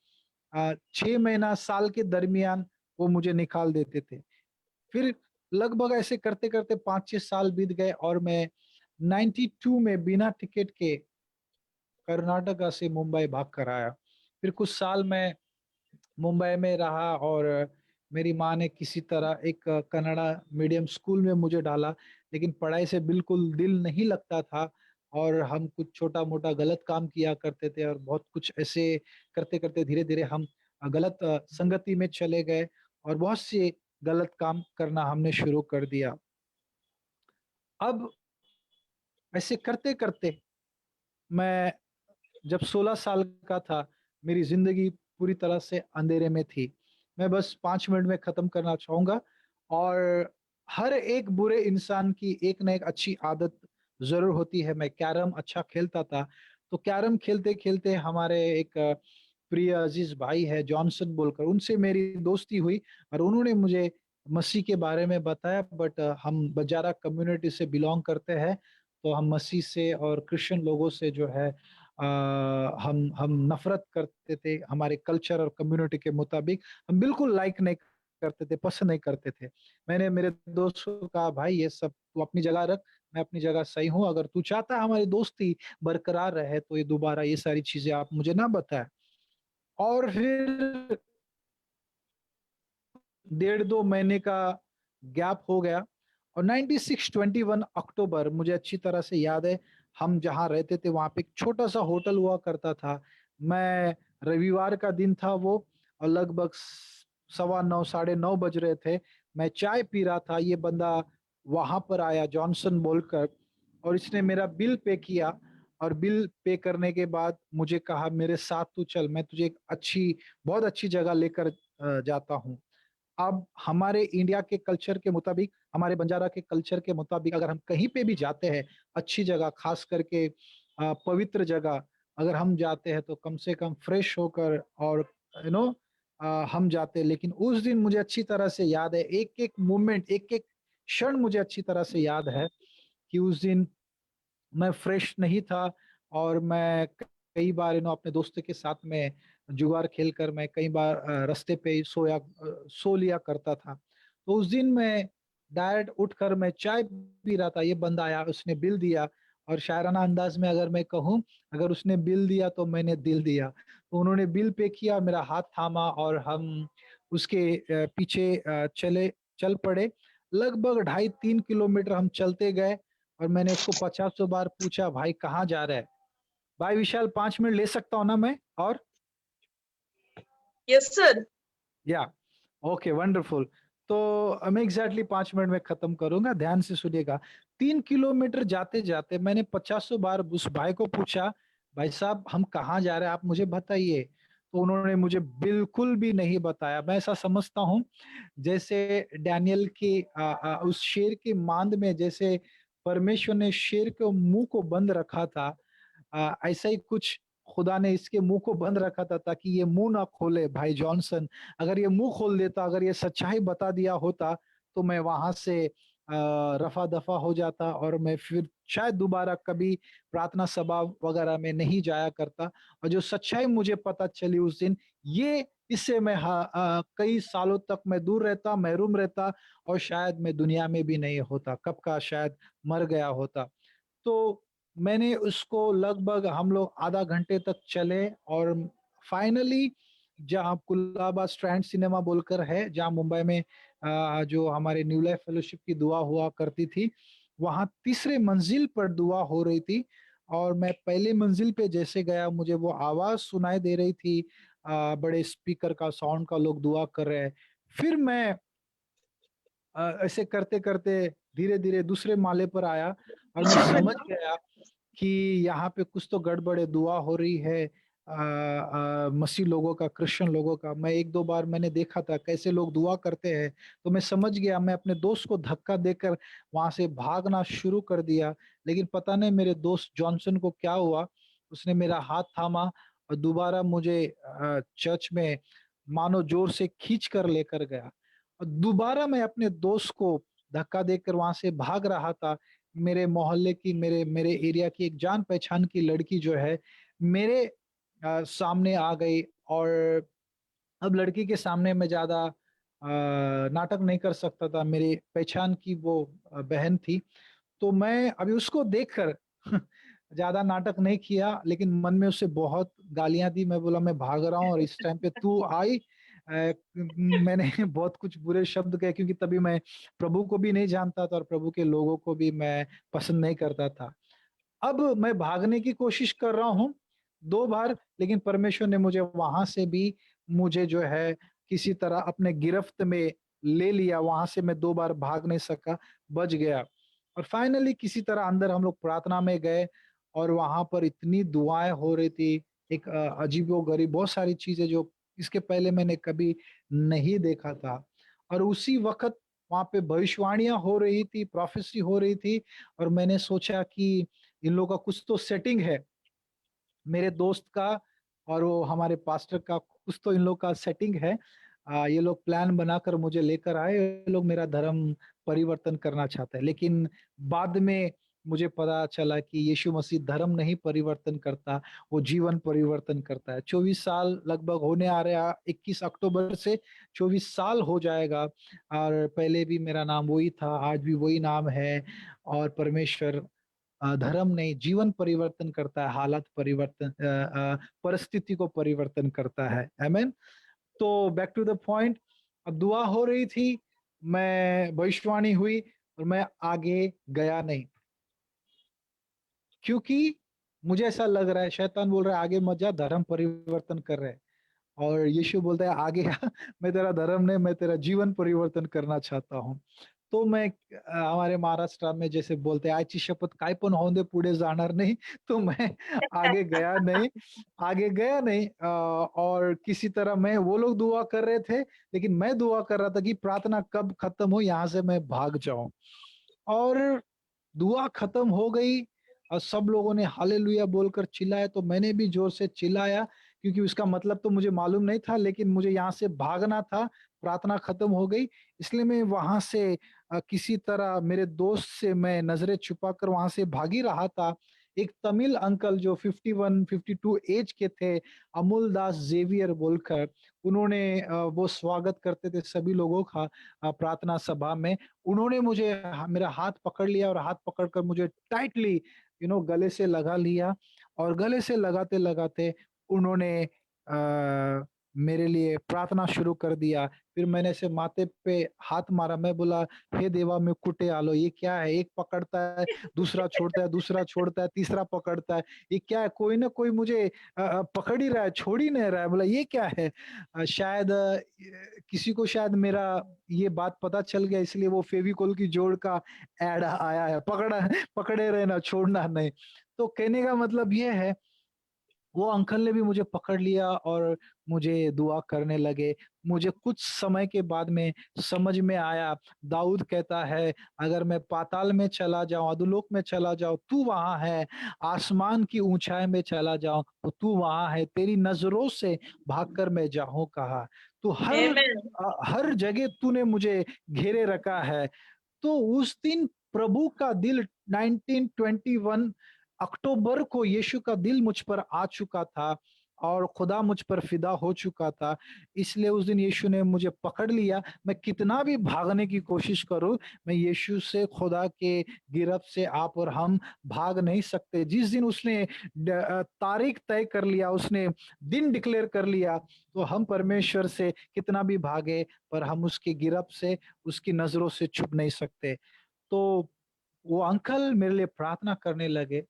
6 महीना, साल के दरमियान वो मुझे निकाल देते थे। फिर लगभग ऐसे करते-करते 5-6 साल बीत गए और मैं 92 में बिना टिकट के कर्नाटका से मुंबई भाग कर आया। फिर कुछ साल मैं मुंबई में रहा और मेरी माँ ने किसी तरह एक कन्नड़ा मीडियम स्कूल में मुझे डाला, लेकिन पढ़ाई से बिल्कुल दिल नहीं लगता था और हम कुछ छोटा-मोटा गलत काम किया करते थे और बहुत कुछ ऐसे करते-करते धीरे-धीरे हम गलत संगति में चले गए और बहुत से गलत काम करना हमने शुरू कर दिया। अब ऐसे करते-करते मैं जब 16 साल का था, मेरी ज़िंदगी पूरी तरह से अंधेरे में थी। मैं बस 5 मिनट में खत्म करना चाहूँगा और हर एक बुरे इंसान की एक ना एक अच्छी आदत ज़रूर होती है। मैं कैरम अच्छा खेलता था, तो कैरम खेलते-खेलते हमारे एक प्रिय अज़ीज़ भाई है जॉनसन बोलकर, उनसे मेरी दोस्ती हुई और उन्होंने मुझे मसीह के बारे में बताया बट हम बंजारा कम्युनिटी से बिलॉन्ग करते हैं, तो हम मसीह से और क्रिश्चियन लोगों से जो है हम नफ़रत करते थे, हमारे कल्चर और कम्युनिटी के मुताबिक हम बिल्कुल लाइक नहीं करते थे, पसंद नहीं करते थे। मैंने मेरे दोस्त को कहा, "भाई ये सब तू अपनी जगह रख, मैं अपनी जगह सही हूँ, अगर तू चाहता है हमारी दोस्ती बरकरार रहे, तो ये दोबारा ये सारी चीज़ें आप मुझे ना बताएँ।" और फिर डेढ़ 2 महीने का गैप हो गया और 96-21 अक्टूबर मुझे अच्छी तरह से याद है, हम जहाँ रहते थे वहाँ पे एक छोटा-सा होटल हुआ करता था। मैं रविवार का दिन था वो और लगभग सवा 9 साढ़े 9 बज रहे थे। मैं चाय पी रहा था, ये बंदा वहाँ पर आया जॉनसन बोलकर और इसने मेरा बिल पे किया और बिल पे करने के बाद मुझे कहा, "मेरे साथ तू चल, मैं तुझे एक बहुत अच्छी जगह लेकर जाता हूँ।" अब हमारे इंडिया के कल्चर के मुताबिक, हमारे बंजारा के कल्चर के मुताबिक अगर हम कहीं पे भी जाते हैं, अच्छी जगह ख़ास करके पवित्र जगह अगर हम जाते हैं तो कम से कम फ्रेश होकर और यू नो हम जाते हैं। लेकिन उस दिन मुझे अच्छी तरह से याद है, एक-एक मोमेंट, एक-एक क्षण मुझे अच्छी तरह से याद है कि उस दिन मैं फ्रेश नहीं था और मैं कई बार अपने दोस्तों के साथ में जुगार खेलकर मैं कई बार रास्ते पे ही सो लिया करता था। तो उस दिन मैं डायरेक्ट उठकर मैं चाय पी रहा था, ये बंदा आया, उसने बिल दिया और शायराना अंदाज़ में अगर मैं कहूँ, अगर उसने बिल दिया तो मैंने दिल दिया। तो उन्होंने बिल पे किया, मेरा हाथ थामा और हम उसके पीछे चल पड़े। लगभग ढाई 3 किलोमीटर हम चलते गए और मैंने उसको पचासों बार पूछा, "भाई कहाँ जा रहा है?" भाई विशाल 5 मिनट ले सकता हूँ ना मैं और? Yes sir. या ओके वंडरफुल। तो मैं एग्ज़ैक्टली 5 मिनट में ख़त्म करूँगा, ध्यान से सुनिएगा। 3 किलोमीटर जाते-जाते मैंने पचासों बार उस भाई को पूछा, "भाई साहब हम कहाँ जा रहे हैं आप मुझे बताइए।" तो उन्होंने मुझे बिल्कुल भी नहीं बताया। मैं ऐसा समझता हूँ जैसे डैनियल की उस शेर की माँद में जैसे परमेश्वर ने शेर के मुँह को बंद रखा था ऐसा ही कुछ खुदा ने इसके मुँह को बंद रखा था ताकि ये मुँह ना खोले भाई जॉनसन। अगर ये मुँह खोल देता, अगर ये सच्चाई बता दिया होता, तो मैं वहाँ से रफ़ा-दफ़ा हो जाता और मैं फिर शायद दोबारा कभी प्रार्थना सभा वगैरह में नहीं जाया करता और जो सच्चाई मुझे पता चली उस दिन, ये इससे मैं कई सालों तक मैं दूर रहता, महरूम रहता और शायद मैं दुनिया में भी नहीं होता, कब का शायद मर गया होता। तो मैंने उसको लगभग हम लोग आधा घंटे तक चले और फाइनली जहाँ कुलाबा स्ट्रैंड सिनेमा बोलकर है, जहाँ मुंबई में जो हमारे न्यू लाइफ फेलोशिप की दुआ हुआ करती थी, वहाँ तीसरे मंजिल पर दुआ हो रही थी और मैं पहली मंजिल पे जैसे गया मुझे वो आवाज़ सुनाई दे रही थी बड़े स्पीकर का साउंड का लोग दुआ कर रहे हैं। फिर मैं ऐसे करते-करते धीरे-धीरे दूसरे माले पर आया और मैं समझ गया कि यहाँ पे कुछ तो गड़बड़ है, दुआ हो रही है मसीह लोगों का, क्रिश्चियन लोगों का। मैं 1-2 बार मैंने देखा था कैसे लोग दुआ करते हैं, तो मैं समझ गया, मैं अपने दोस्त को धक्का देकर वहाँ से भागना शुरू कर दिया। लेकिन पता नहीं मेरे दोस्त जॉनसन को क्या हुआ, उसने मेरा हाथ थामा और दोबारा मुझे चर्च में मानो ज़ोर से खींच कर लेकर गया। और दोबारा मैं अपने दोस्त को धक्का देकर वहाँ से भाग रहा था। मेरे मोहल्ले की मेरे मेरे एरिया की एक जान-पहचान की लड़की जो है, मेरे सामने आ गई और अब लड़की के सामने मैं ज़्यादा नाटक नहीं कर सकता था। मेरी पहचान की वो बहन थी। तो मैं अभी उसको देखकर ज़्यादा नाटक नहीं किया, लेकिन मन में उसे बहुत गालियाँ दी। मैं बोला मैं भाग रहा हूँ और इस टाइम पे तू आई मैंने बहुत कुछ बुरे शब्द कहे क्योंकि तभी मैं प्रभु को भी नहीं जानता था और प्रभु के लोगों को भी मैं पसंद नहीं करता था। अब मैं भागने की कोशिश कर रहा हूँ 2 बार, लेकिन परमेश्वर ने मुझे वहाँ से भी मुझे जो है किसी तरह अपने गिरफ्त में ले लिया, वहाँ से मैं 2 बार भाग नहीं सका, बच गया। और फाइनली किसी तरह अंदर हम लोग प्रार्थना में गए और वहाँ पर इतनी दुआएँ हो रही थी, एक अजीबो-गरीब बहुत सारी चीज़ें जो इसके पहले मैंने कभी नहीं देखा था। और उसी वक़्त वहाँ पे भविष्यवाणियाँ हो रही थी, प्रोफ़ेसी हो रही थी और मैंने सोचा कि इन लोगों का कुछ तो सेटिंग है। मेरे दोस्त का और वो हमारे पास्टर का कुछ तो इन लोग का सेटिंग है। ये लोग प्लान बनाकर मुझे लेकर आए, ये लोग मेरा धर्म परिवर्तन करना चाहते हैं। लेकिन बाद में मुझे पता चला कि यीशु मसीह धर्म नहीं परिवर्तन करता, वो जीवन परिवर्तन करता है। 24 साल लगभग होने आ रहे हैं, 21 अक्टूबर से 24 साल हो जाएगा और पहले भी मेरा नाम वही था, आज भी वही नाम है और परमेश्वर धर्म नहीं, जीवन परिवर्तन करता है, हालत परिवर्तन परिस्थिति को परिवर्तन करता है। आमीन। तो बैक टू द पॉइंट, अब दुआ हो रही थी, मैं भविष्यवाणी हुई और मैं आगे गया नहीं। क्योंकि मुझे ऐसा लग रहा है शैतान बोल रहा है आगे मत जा, धर्म परिवर्तन कर रहे हैं। और यीशु बोलता है आगे आ, मैं तेरा धर्म नहीं, मैं तेरा जीवन परिवर्तन करना चाहता हूँ। तो मैं हमारे महाराष्ट्र में जैसे बोलते हैं आजची शपथ काय पण होऊ दे पुढे जाणार नहीं। तो मैं आगे गया नहीं और किसी तरह मैं वो लोग दुआ कर रहे थे, लेकिन मैं दुआ कर रहा था कि प्रार्थना कब खत्म हो, यहाँ से मैं भाग जाऊँ। और दुआ खत्म हो गई और सब लोगों ने हालेलुया बोलकर चिल्लाया, तो मैंने भी जोर से चिल्लाया क्योंकि उसका मतलब तो मुझे मालूम नहीं था, लेकिन मुझे यहाँ से भागना था। प्रार्थना खत्म हो गई, इसलिए मैं वहां से किसी तरह मेरे दोस्त से मैं नजरें छुपाकर वहां से भाग ही रहा था। एक तमिल अंकल जो 51-52 एज के थे, अमूल दास जेवियर बोलकर, उन्होंने वो स्वागत करते थे सभी लोगों का प्रार्थना सभा में। उन्होंने मुझे मेरा हाथ पकड़ लिया और हाथ पकड़कर मुझे टाइटली गले से लगा लिया और गले से लगाते-लगाते उन्होंने मेरे लिए प्रार्थना शुरू कर दिया। फिर मैंने ऐसे माथे पे हाथ मारा, मैं बोला, "हे देवा मैं कुटे आलो, ये क्या है? एक पकड़ता है, दूसरा छोड़ता है, तीसरा पकड़ता है। ये क्या है? कोई ना कोई मुझे पकड़ ही रहा है, छोड़ ही नहीं रहा है।" बोला, "ये क्या है?" शायद किसी को शायद मेरा ये बात पता चल गया, इसलिए वो फेविकोल की जोड़ का ऐड आया है, पकड़े रहना, छोड़ना नहीं। तो कहने का मतलब ये है, वो अंकल ने भी मुझे पकड़ लिया और मुझे दुआ करने लगे। मुझे कुछ समय के बाद में समझ में आया, दाऊद कहता है, "अगर मैं पाताल में चला जाऊँ, अधोलोक में चला जाऊँ, तू वहाँ है। आसमान की ऊँचाई में चला जाऊँ, तो तू वहाँ है। तेरी नज़रों से भागकर मैं जाऊँ कहाँ?" तो Amen. हर जगह तूने मुझे घेरे रखा है। तो उस दिन प्रभु का दिल 1921 अक्टूबर को यीशु का दिल मुझ पर आ चुका था और खुदा मुझ पर फिदा हो चुका था। इसलिए उस दिन यीशु ने मुझे पकड़ लिया। मैं कितना भी भागने की कोशिश करूँ, मैं यीशु से, खुदा के गिरफ्त से आप और हम भाग नहीं सकते। जिस दिन उसने तारीख तय कर लिया, उसने दिन डिक्लेयर कर लिया, तो हम परमेश्वर से कितना भी भागे, पर हम उसकी गिरफ्त से, उसकी नज़रों से छुप नहीं सकते। तो वो अंकल मेरे लिए प्रार्थना करने लगे,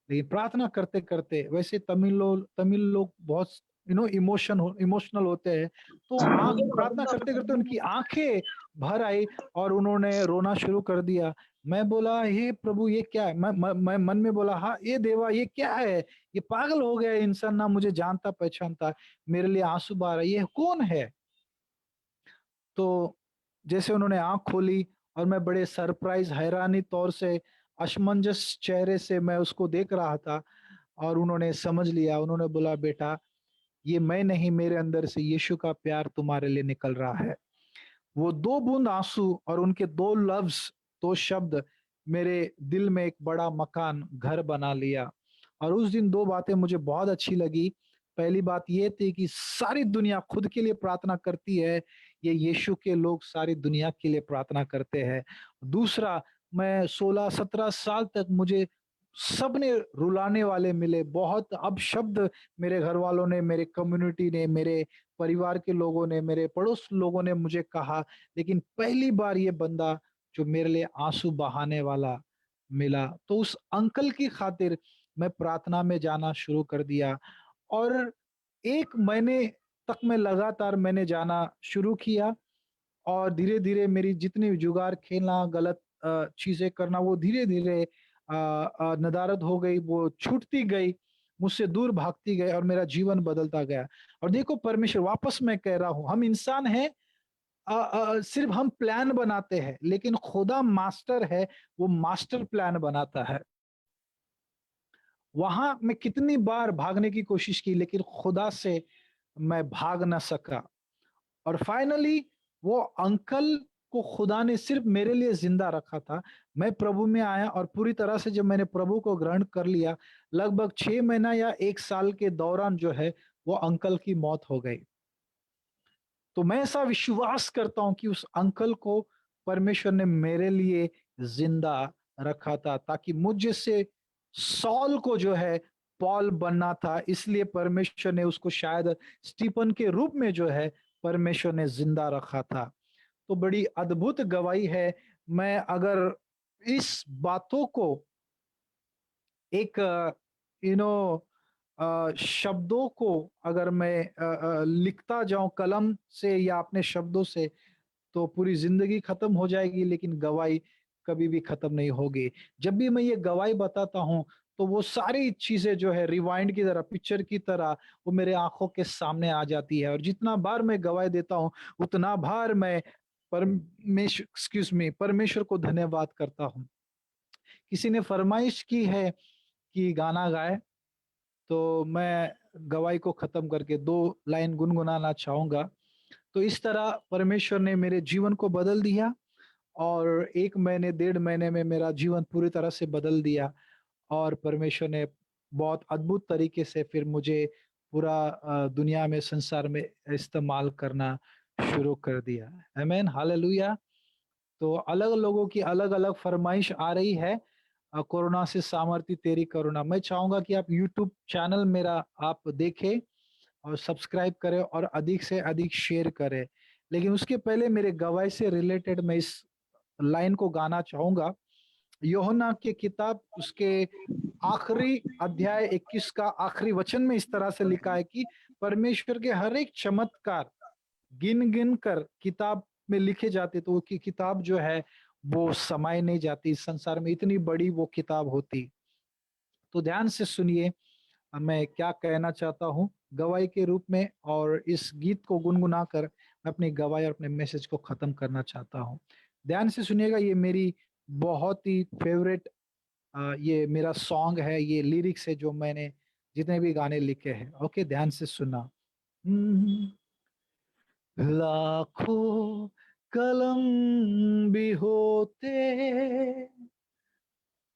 लेकिन प्रार्थना करते-करते वैसे तमिल लोग बहुत इमोशनल होते हैं, तो प्रार्थना करते-करते उनकी आँखें भर आई और उन्होंने रोना शुरू कर दिया। मैं बोला, "हे प्रभु ये क्या है?" मैं मन में बोला, "हाँ, ये देवा ये क्या है? ये पागल हो गया है इंसान, ना मुझे जानता पहचानता, मेरे लिए आँसू बहा रहा है, ये कौन है?" तो जैसे उन्होंने आँख खोली और मैं बड़े सरप्राइज़, हैरानी तौर से, असमंजस चेहरे से मैं उसको देख रहा था और उन्होंने समझ लिया। उन्होंने बोला, "बेटा, ये मैं नहीं, मेरे अंदर से यीशु का प्यार तुम्हारे लिए निकल रहा है।" वो 2 बूंद आँसू और उनके 2 लफ्ज़, 2 शब्द मेरे दिल में एक बड़ा मकान, घर बना लिया। और उस दिन 2 बातें मुझे बहुत अच्छी लगी। पहली बात ये थी कि सारी दुनिया खुद के लिए प्रार्थना करती है, ये यीशु के लोग सारी दुनिया के लिए प्रार्थना करते हैं। दूसरा, मैं 16-17 साल तक मुझे सबने रुलाने वाले मिले, बहुत अपशब्द मेरे घरवालों ने, मेरे कम्युनिटी ने, मेरे परिवार के लोगों ने, मेरे पड़ोस लोगों ने मुझे कहा, लेकिन पहली बार ये बंदा जो मेरे लिए आँसू बहाने वाला मिला। तो उस अंकल की खातिर मैं प्रार्थना में जाना शुरू कर दिया और 1 महीने तक मैं लगातार मैंने जाना शुरू किया और धीरे-धीरे मेरी जितनी भी जुगार खेलना, गलत चीज़ें करना, वो धीरे-धीरे नदारद हो गई, वो छूटती गई। मुझसे दूर भागती गई और मेरा जीवन बदलता गया। और देखो परमेश्वर, वापस मैं कह रहा हूं, हम इंसान हैं, सिर्फ हम प्लान बनाते हैं, लेकिन खुदा मास्टर है, वो मास्टर प्लान बनाता है। वहां मैं कितनी बार भागने की कोशिश की, लेकिन खुदा से मैं भाग ना सका। और फाइनली वो अंकल को खुदा ने सिर्फ मेरे लिए जिंदा रखा था। मैं प्रभु में आया और पूरी तरह से जब मैंने प्रभु को ग्रहण कर लिया, लगभग 6 महीना या 1 साल के दौरान जो है वो अंकल की मौत हो गई। तो मैं ऐसा विश्वास करता हूं कि उस अंकल को परमेश्वर ने मेरे लिए जिंदा रखा था, ताकि मुझ जैसे सॉल को जो है पॉल बनना था, इसलिए परमेश्वर ने उसको शायद स्टीफन के रूप में जो है परमेश्वर ने जिंदा रखा था। तो बड़ी अद्भुत गवाही है। मैं अगर इस बातों को एक शब्दों को अगर मैं लिखता जाऊं कलम से या अपने शब्दों से, तो पूरी जिंदगी खत्म हो जाएगी, लेकिन गवाही कभी भी खत्म नहीं होगी। जब भी मैं ये गवाही बताता हूँ, तो वो सारी चीजें जो है रिवाइंड की तरह, पिक्चर की तरह वो मेरे आंखों के सामने आ जाती है। और जितना बार मैं गवाही देता हूँ, उतना बार मैं परमेश्वर को धन्यवाद करता हूँ। किसी ने फरमाइश की है कि गाना गाए, तो मैं गवाही को खत्म करके 2 लाइन गुनगुनाना चाहूंगा। तो इस तरह परमेश्वर ने मेरे जीवन को बदल दिया, और 1 महीने 1.5 महीने में मेरा जीवन पूरी तरह से बदल दिया। और परमेश्वर ने बहुत अद्भुत तरीके से फिर मुझे पूरा दुनिया में, संसार में इस्तेमाल करना शुरू कर दिया। आमीन, हालेलुया। तो अलग लोगों की अलग अलग फरमाइश आ रही है। कोरोना से सामर्थ्य तेरी करुणा। मैं चाहूंगा कि आप यूट्यूब चैनल मेरा आप देखें और सब्सक्राइब करें और अधिक से अधिक शेयर करें। लेकिन उसके पहले मेरे गवाही से रिलेटेड मैं इस लाइन को गाना चाहूंगा। यूहन्ना की किताब उसके आखिरी अध्याय 21 का आखिरी वचन में इस तरह से लिखा है कि परमेश्वर के हर एक चमत्कार गिन गिन कर किताब में लिखे जाते, तो वो की किताब जो है वो समाये नहीं जाती। इस संसार में इतनी बड़ी वो किताब होती। तो ध्यान से सुनिए, मैं क्या कहना चाहता हूँ गवाही के रूप में, और इस गीत को गुनगुना कर मैं अपनी गवाही और अपने मैसेज को खत्म करना चाहता हूँ। ध्यान से सुनिएगा, ये मेरी बहुत ही फेवरेट, ये मेरा सॉन्ग है, ये लिरिक्स है जो मैंने जितने भी गाने लिखे हैं। ओके, ध्यान से सुना। हम्म, लाखों कलम भी होते,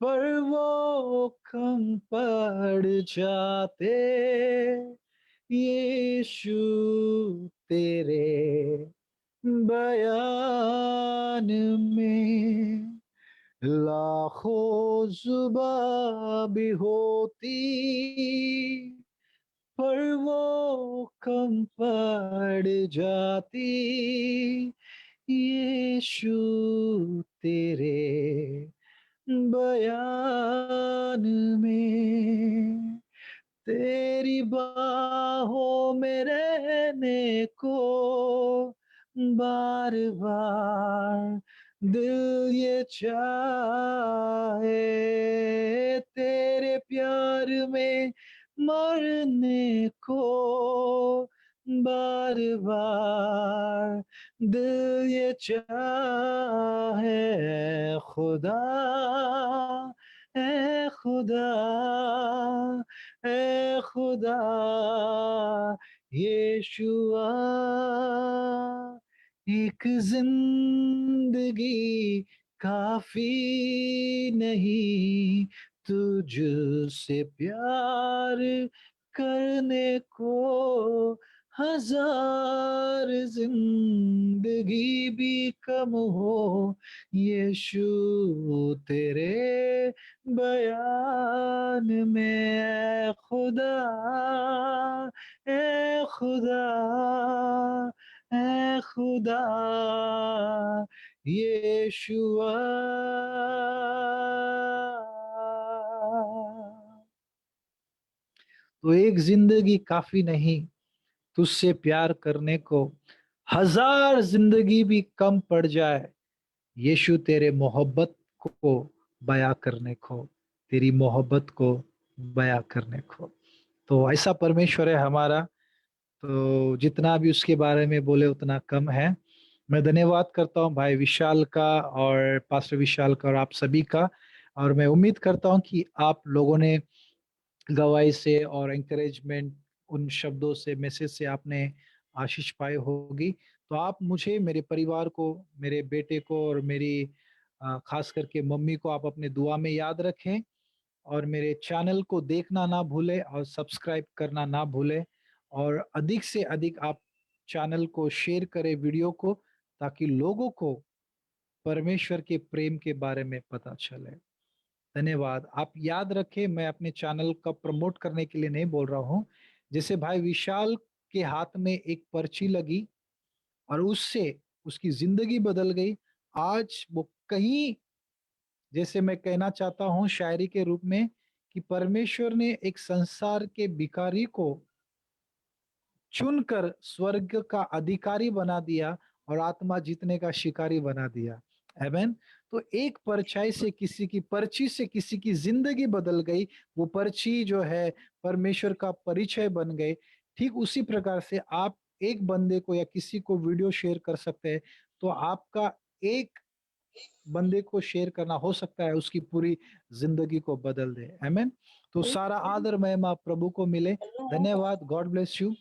पर वो कम पड़ जाते, यीशु तेरे बयान में। लाखों जुबां भी होती, पर वो कम पड़ जाती, यीशु तेरे बयान में। तेरी बाहों में रहने को बार बार दिल ये चाहे, तेरे प्यार में मरने को बार बार दिल ये चाहे। खुदा ए खुदा, ए खुदा, यीशुआ, एक जिंदगी काफी नहीं तुझसे प्यार करने को, 1000 जिंदगी भी कम हो, यीशु तेरे बयान में। ए खुदा, ए खुदा, ए खुदा, यीशुआ। तो एक जिंदगी काफी नहीं तुझसे प्यार करने को, 1000 जिंदगी भी कम पड़ जाए, यीशु तेरे मोहब्बत को बयां करने को, तेरी मोहब्बत को बयां करने को। तो ऐसा परमेश्वर है हमारा, तो जितना भी उसके बारे में बोले उतना कम है। मैं धन्यवाद करता हूँ भाई विशाल का और पास्टर विशाल का और आप सभी का। और मैं उम्मीद करता हूँ कि आप लोगों ने गवाही से और एंकरेजमेंट, उन शब्दों से, मैसेज से आपने आशीष पाई होगी। तो आप मुझे, मेरे परिवार को, मेरे बेटे को और मेरी खास करके मम्मी को आप अपने दुआ में याद रखें। और मेरे चैनल को देखना ना भूले और सब्सक्राइब करना ना भूले। और अधिक से अधिक आप चैनल को शेयर करें, वीडियो को, ताकि लोगों को परमेश्वर के प्रेम के बारे में पता चले। धन्यवाद। आप याद रखें, मैं अपने चैनल का प्रमोट करने के लिए नहीं बोल रहा हूँ। जैसे भाई विशाल के हाथ में एक पर्ची लगी और उससे उसकी जिंदगी बदल गई। आज वो कहीं, जैसे मैं कहना चाहता हूँ शायरी के रूप में, कि परमेश्वर ने एक संसार के भिखारी को चुनकर स्वर्ग का अधिकारी बना दिया और आत्मा जीतने का शिकारी बना दिया। आमीन। तो एक परछाई से, किसी की पर्ची से किसी की जिंदगी बदल गई। वो पर्ची जो है परमेश्वर का परिचय बन गए। ठीक उसी प्रकार से आप एक बंदे को या किसी को वीडियो शेयर कर सकते हैं, तो आपका एक बंदे को शेयर करना हो सकता है उसकी पूरी जिंदगी को बदल दे। आमीन। तो सारा आदर महिमा प्रभु को मिले। धन्यवाद। God bless you.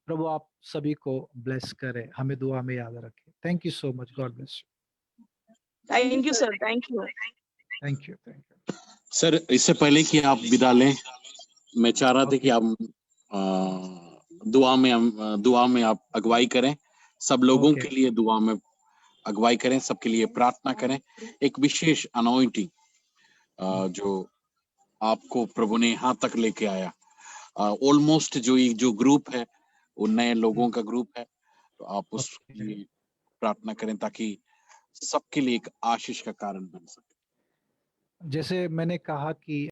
प्रभु आप सभी को ब्लेस करे, हमें दुआ में याद रखे। Thank you so much. God bless thank you sir, thank you. You. Thank you. Sir, इससे पहले कि आप विदा लें, मैं चाह रहा था कि आप दुआ में आप अगुवाई करें, सब लोगों ओके। के लिए दुआ में अगुवाई करें, सबके लिए प्रार्थना करें। एक विशेष अनॉइंटिंग जो आपको प्रभु ने यहाँ तक लेके आया, ऑलमोस्ट जो ग्रुप है वो नए लोगों का ग्रुप है, तो आप उसके लिए प्रार्थना करें ताकि सबके लिए एक आशीष का कारण बन सके। जैसे मैंने कहा कि